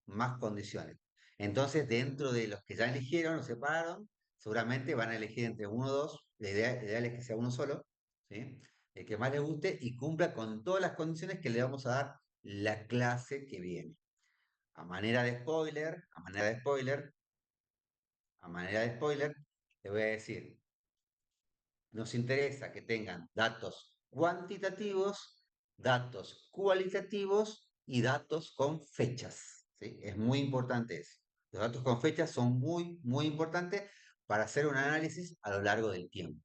Más condiciones. Entonces, dentro de los que ya eligieron o separaron, seguramente van a elegir entre uno o dos. La ideal es que sea uno solo, ¿sí? El que más les guste y cumpla con todas las condiciones que le vamos a dar la clase que viene. A manera de spoiler, a manera de spoiler, a manera de spoiler, le voy a decir. Nos interesa que tengan datos cuantitativos, datos cualitativos y datos con fechas, ¿sí? Es muy importante eso. Los datos con fechas son muy, muy importantes para hacer un análisis a lo largo del tiempo,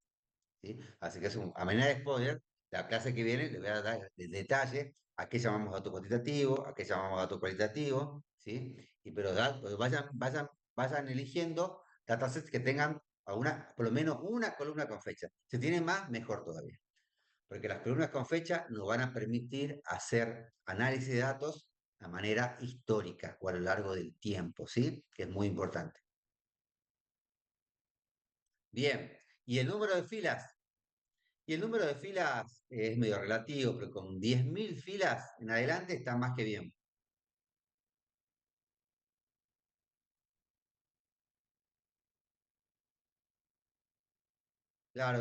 ¿sí? Así que a manera de spoiler, la clase que viene le voy a dar el detalle a qué llamamos dato cuantitativo, a qué llamamos dato cualitativo, ¿sí? Pero vayan eligiendo datasets que tengan por lo menos una columna con fecha. Si tienen más, mejor todavía, porque las columnas con fecha nos van a permitir hacer análisis de datos de manera histórica o a lo largo del tiempo, ¿sí? Que es muy importante. Bien, y el número de filas. Y el número de filas es medio relativo, pero con 10.000 filas en adelante está más que bien. Claro,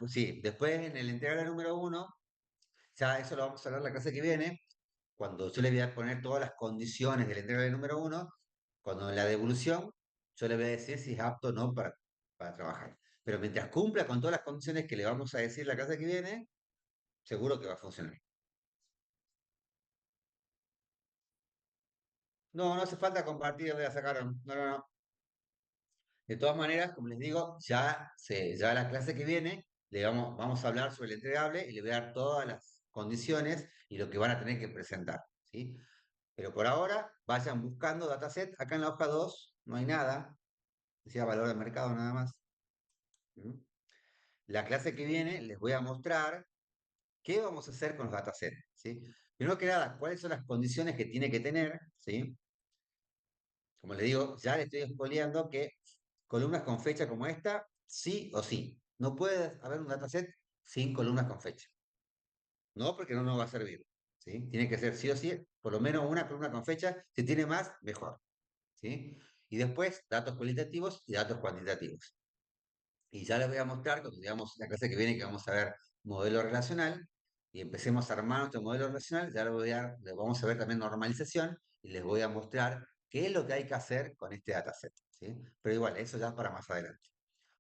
sí, después en el integral número uno, ya eso lo vamos a hablar la clase que viene, cuando yo le voy a poner todas las condiciones del integral número uno, cuando en la devolución, yo le voy a decir si es apto o no para trabajar. Pero mientras cumpla con todas las condiciones que le vamos a decir la clase que viene, seguro que va a funcionar. No, no hace falta compartir, ya sacaron. No, no, no. De todas maneras, como les digo, ya la clase que viene vamos a hablar sobre el entregable y le voy a dar todas las condiciones y lo que van a tener que presentar, ¿sí? Pero por ahora, vayan buscando dataset. Acá en la hoja 2 no hay nada, decía valor de mercado nada más. ¿Mm? La clase que viene les voy a mostrar qué vamos a hacer con los datasets, ¿sí? Primero que nada, cuáles son las condiciones que tiene que tener, ¿sí? Como le digo, ya le estoy expoliando que columnas con fecha como esta, sí o sí. No puede haber un dataset sin columnas con fecha. No, porque no nos va a servir. ¿Sí? Tiene que ser sí o sí, por lo menos una columna con fecha. Si tiene más, mejor. ¿Sí? Y después, datos cualitativos y datos cuantitativos. Y ya les voy a mostrar, cuando digamos la clase que viene, que vamos a ver modelo relacional, y empecemos a armar nuestro modelo relacional, ya le vamos a ver también normalización, y les voy a mostrar qué es lo que hay que hacer con este dataset, ¿sí? Pero igual, eso ya es para más adelante.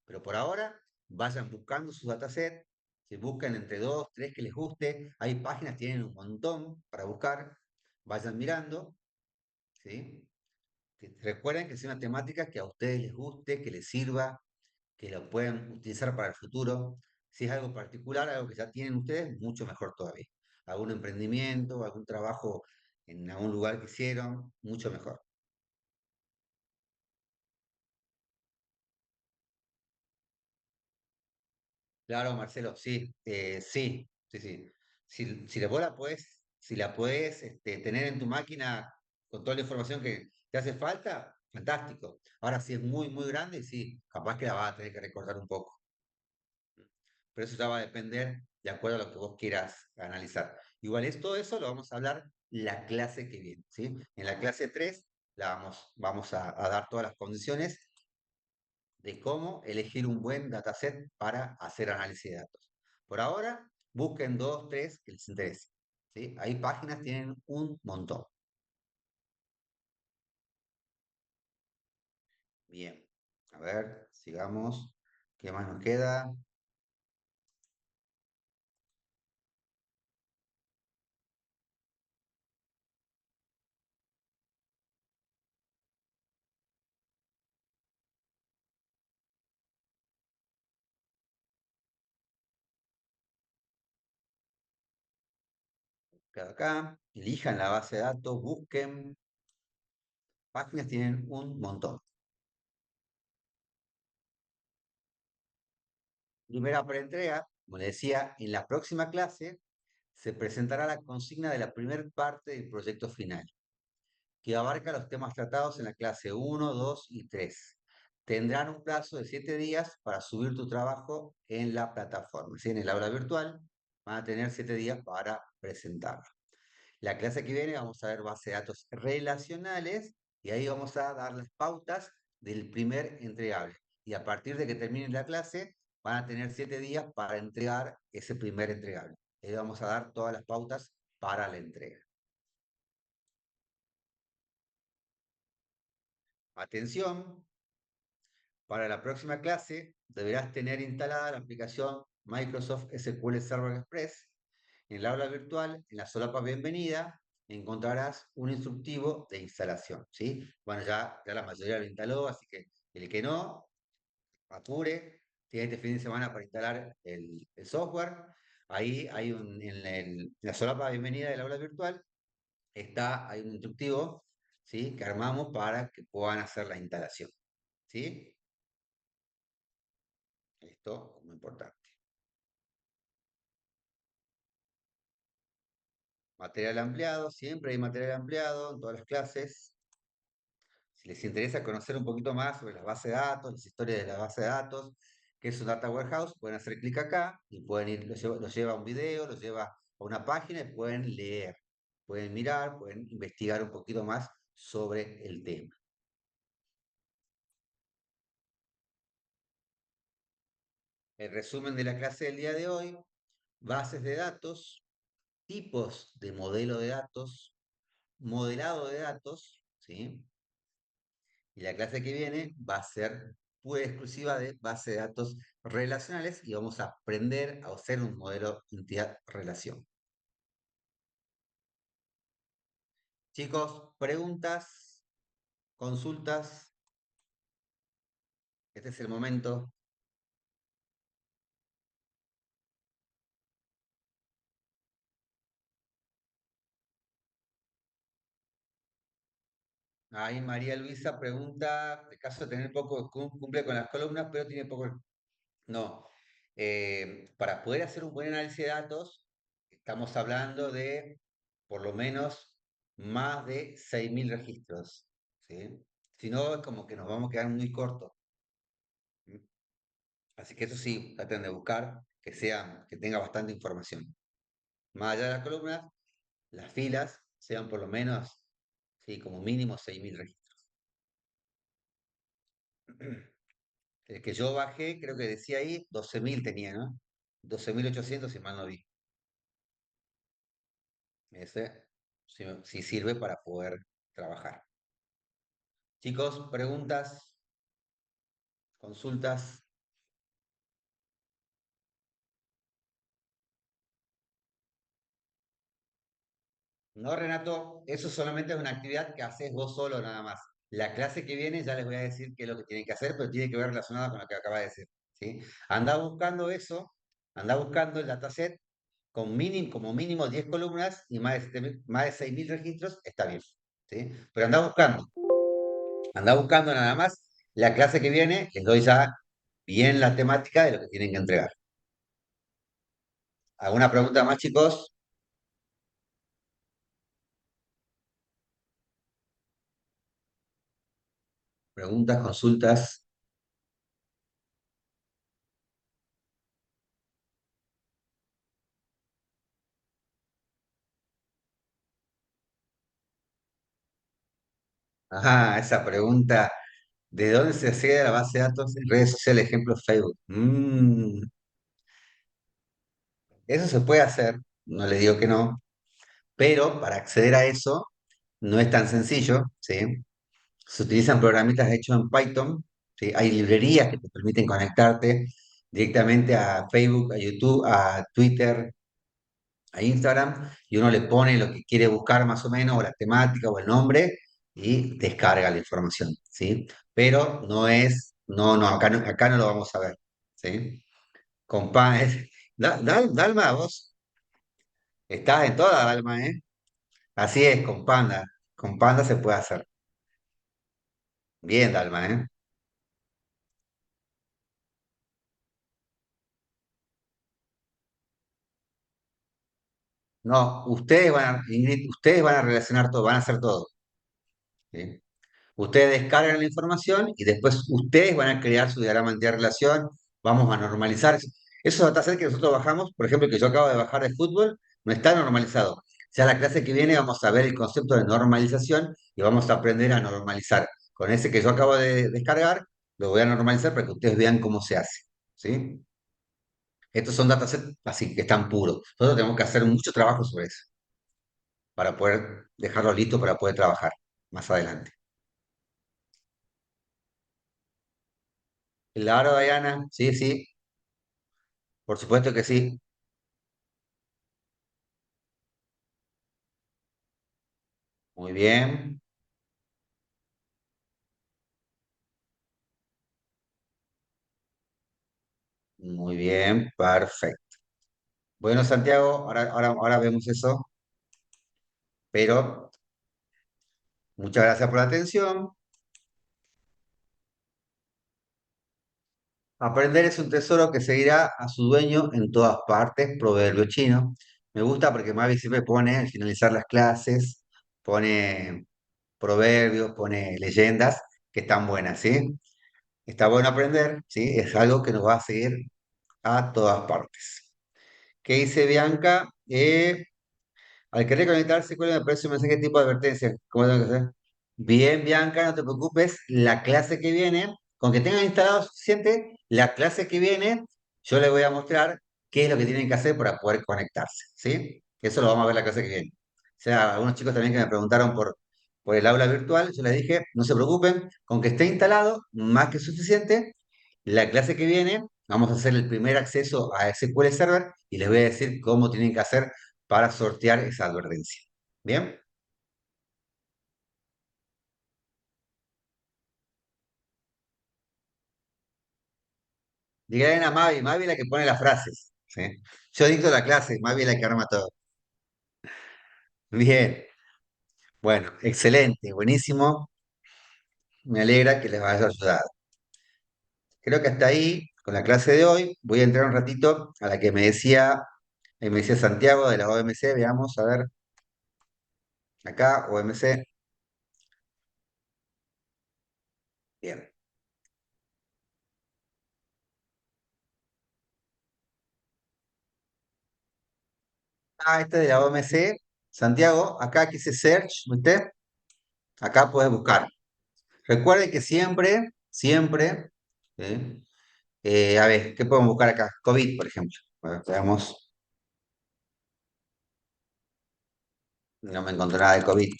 Pero por ahora, vayan buscando sus datasets, si buscan entre dos, tres que les guste, hay páginas, tienen un montón para buscar, vayan mirando, ¿sí? Recuerden que es una temática que a ustedes les guste, que les sirva, que lo puedan utilizar para el futuro. Si es algo particular, algo que ya tienen ustedes, mucho mejor todavía. Algún emprendimiento, algún trabajo en algún lugar que hicieron, mucho mejor. Claro, Marcelo, sí, sí. Si la vos la puedes, si la puedes tener en tu máquina con toda la información que te hace falta, fantástico. Ahora, si es muy grande, sí, capaz que la vas a tener que recortar un poco. Pero eso ya va a depender de acuerdo a lo que vos quieras analizar. Igual es todo eso lo vamos a hablar la clase que viene, ¿sí? En la clase 3 vamos a dar todas las condiciones de cómo elegir un buen dataset para hacer análisis de datos. Por ahora, busquen dos, tres que les interese, ¿sí? Hay páginas, tienen un montón. Bien, a ver, sigamos. ¿Qué más nos queda? Queda acá, elijan la base de datos, busquen. Páginas tienen un montón. Primera preentrega, como le decía, en la próxima clase se presentará la consigna de la primera parte del proyecto final, que abarca los temas tratados en la clase uno, 2 y 3. Tendrán un plazo de 7 días para subir tu trabajo en la plataforma. ¿Sí? En el aula virtual van a tener 7 días para presentarlo. La clase que viene vamos a ver base de datos relacionales y ahí vamos a dar las pautas del primer entregable. Y a partir de que termine la clase, van a tener 7 días para entregar ese primer entregable. Ahí vamos a dar todas las pautas para la entrega. Atención, para la próxima clase deberás tener instalada la aplicación Microsoft SQL Server Express. En el aula virtual, en la solapa bienvenida, encontrarás un instructivo de instalación, ¿sí? Bueno, ya la mayoría lo instaló, así que el que no, apure, tiene este fin de semana para instalar el software. Ahí hay en la solapa bienvenida del aula virtual, hay un instructivo, ¿sí? Que armamos para que puedan hacer la instalación, ¿sí? Esto como importante. Material ampliado, siempre hay material ampliado en todas las clases. Si les interesa conocer un poquito más sobre las bases de datos, las historias de la base de datos, qué es un Data Warehouse, pueden hacer clic acá y pueden ir, los lleva a un video, los lleva a una página y pueden leer, pueden mirar, pueden investigar un poquito más sobre el tema. El resumen de la clase del día de hoy, bases de datos, tipos de modelo de datos, modelado de datos, ¿sí? Y la clase que viene va a ser pura y exclusiva de base de datos relacionales y vamos a aprender a hacer un modelo entidad-relación. Chicos, preguntas, consultas, este es el momento. Ahí María Luisa pregunta, de caso de tener poco, cumple con las columnas, pero tiene poco. No, para poder hacer un buen análisis de datos, estamos hablando de por lo menos más de 6.000 registros, ¿sí? Si no, es como que nos vamos a quedar muy cortos. ¿Mm? Así que eso sí, traten de buscar que tenga bastante información. Más allá de las columnas, las filas sean por lo menos, sí, como mínimo 6.000 registros. El que yo bajé, creo que decía ahí, 12.000 tenía, ¿no? 12.800 si mal no vi. Ese sí sirve para poder trabajar. Chicos, preguntas, consultas. No, Renato, eso solamente es una actividad que haces vos solo nada más. La clase que viene ya les voy a decir qué es lo que tienen que hacer, pero tiene que ver relacionado con lo que acaba de decir, ¿sí? Anda buscando eso, anda buscando el dataset con mínimo, como mínimo 10 columnas y más de, más de 6.000 registros, está bien, ¿sí? Pero anda buscando nada más. La clase que viene les doy ya bien la temática de lo que tienen que entregar. ¿Alguna pregunta más, chicos? ¿Preguntas, consultas? Ah, esa pregunta, ¿de dónde se accede a la base de datos en redes sociales? Ejemplo, Facebook. Eso se puede hacer, no le digo que no, pero para acceder a eso no es tan sencillo, ¿sí? Se utilizan programitas hechos en Python, ¿sí? Hay librerías que te permiten conectarte directamente a Facebook, a YouTube, a Twitter, a Instagram, y uno le pone lo que quiere buscar más o menos, o la temática o el nombre, y descarga la información, ¿sí? Pero no es, no, acá no lo vamos a ver, ¿sí? Compa, Dalma, vos estás en toda Dalma, ¿eh? Así es, con Panda se puede hacer. Bien, Dalma, ¿eh? No, Ingrid, ustedes van a relacionar todo, van a hacer todo, ¿sí? Ustedes descargan la información y después ustedes van a crear su diagrama de relación, vamos a normalizar. Esos datasets que nosotros bajamos, por ejemplo, que yo acabo de bajar de fútbol, no está normalizado. Ya la clase que viene vamos a ver el concepto de normalización y vamos a aprender a normalizar. Con ese que yo acabo de descargar, lo voy a normalizar para que ustedes vean cómo se hace, ¿sí? Estos son datasets así que están puros. Nosotros tenemos que hacer mucho trabajo sobre eso para poder dejarlo listo para poder trabajar más adelante. Claro, Diana, sí, sí, por supuesto que sí. Muy bien, muy bien, perfecto. Bueno, Santiago, ahora vemos eso, pero muchas gracias por la atención. Aprender es un tesoro que seguirá a su dueño en todas partes, proverbio chino. Me gusta porque Mavi siempre pone, al finalizar las clases, pone proverbios, pone leyendas que están buenas, ¿sí? Está bueno aprender, ¿sí? Es algo que nos va a seguir a todas partes. ¿Qué dice Bianca? Al querer conectarse, ¿cuál me aparece un mensaje tipo de advertencia? ¿Cómo tengo que hacer? Bien, Bianca, no te preocupes. La clase que viene, con que tengan instalado suficiente, la clase que viene, yo les voy a mostrar qué es lo que tienen que hacer para poder conectarse, ¿sí? Eso lo vamos a ver la clase que viene. O sea, algunos chicos también que me preguntaron por el aula virtual, yo les dije, no se preocupen, con que esté instalado, más que suficiente. La clase que viene, vamos a hacer el primer acceso a SQL Server y les voy a decir cómo tienen que hacer para sortear esa advertencia. ¿Bien? Díganle a Mavi es la que pone las frases. ¿Sí? Yo dicto la clase, Mavi es la que arma todo. Bien, bueno, excelente, buenísimo. Me alegra que les haya ayudado. Creo que hasta ahí con la clase de hoy. Voy a entrar un ratito a la que me decía Santiago de la OMC. Veamos, a ver, acá, OMC. Bien. Ah, este de la OMC. Santiago, acá que dice search, ¿viste? Acá puedes buscar. Recuerde que siempre, ¿sí? A ver, ¿qué podemos buscar acá? COVID, por ejemplo. A ver, veamos. No me encontré nada de COVID.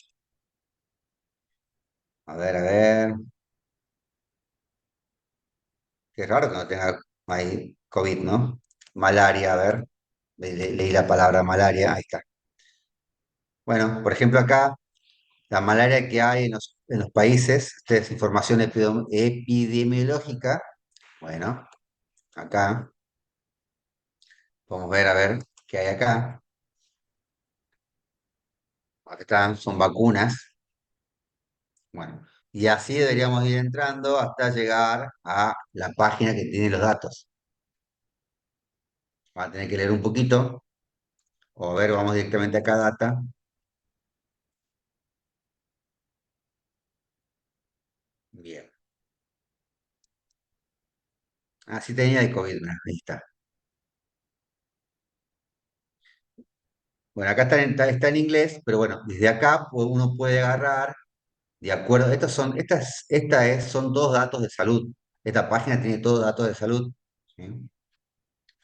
A ver. Qué raro que no tenga ahí COVID, ¿no? Malaria, a ver. Leí la palabra malaria, ahí está. Bueno, por ejemplo, acá, la malaria que hay en los países, esta es información epidemiológica. Bueno, acá, vamos a ver qué hay acá. Acá están, son vacunas. Bueno, y así deberíamos ir entrando hasta llegar a la página que tiene los datos. Va a tener que leer un poquito, o a ver, vamos directamente acá a data. Bien. Ah, sí tenía de COVID, mira, ahí está. Bueno, acá está en inglés, pero bueno, desde acá uno puede agarrar, de acuerdo, son dos datos de salud. Esta página tiene todos datos de salud. ¿Sí?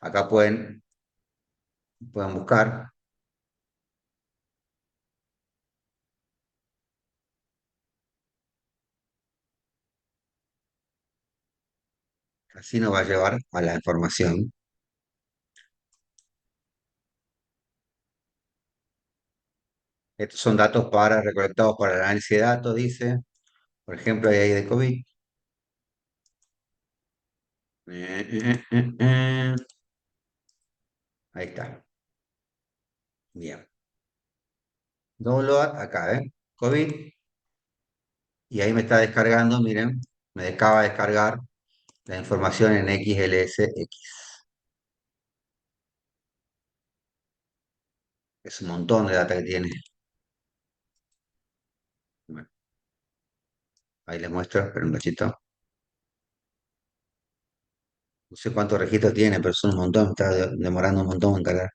Acá pueden buscar, así nos va a llevar a la información. Estos son datos recolectados para el análisis de datos, dice. Por ejemplo, ahí hay de COVID. Ahí está. Bien. Download acá, ¿eh? COVID. Y ahí me está descargando, miren, me acaba de descargar la información en XLSX. Es un montón de data que tiene. Bueno, ahí les muestro, espera un cachito. No sé cuántos registros tiene, pero son un montón, está demorando un montón en cargar.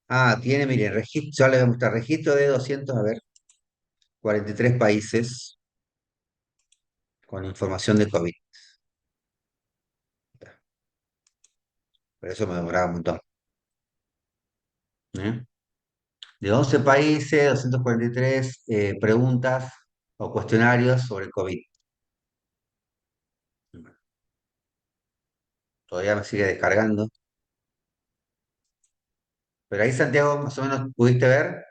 Ah, tiene, miren, registro, ya le voy a mostrar, registro de 200, a ver, 43 países con información de COVID. Por eso me demoraba un montón. ¿Eh? De 11 países, 243 preguntas o cuestionarios sobre COVID. Todavía me sigue descargando. Pero ahí, Santiago, más o menos pudiste ver,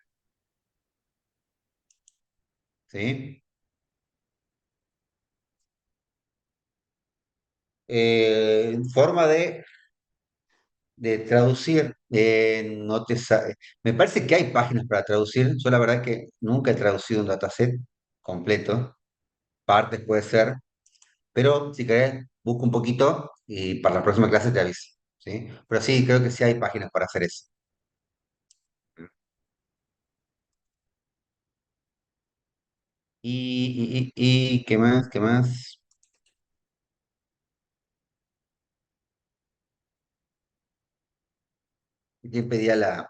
¿sí? Forma de traducir, no me parece que hay páginas para traducir. Yo la verdad que nunca he traducido un dataset completo, partes puede ser, pero si querés, busco un poquito y para la próxima clase te aviso, ¿sí? Pero sí, creo que sí hay páginas para hacer eso. ¿Qué más? ¿Qué más? ¿Quién pedía la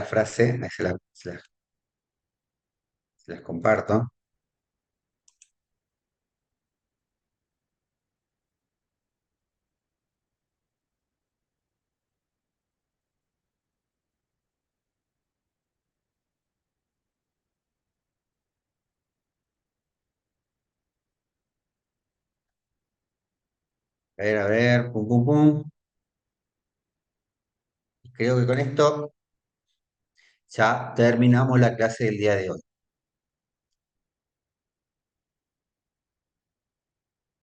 frase? Ahí se las comparto. A ver, pum, pum, pum. Creo que con esto ya terminamos la clase del día de hoy.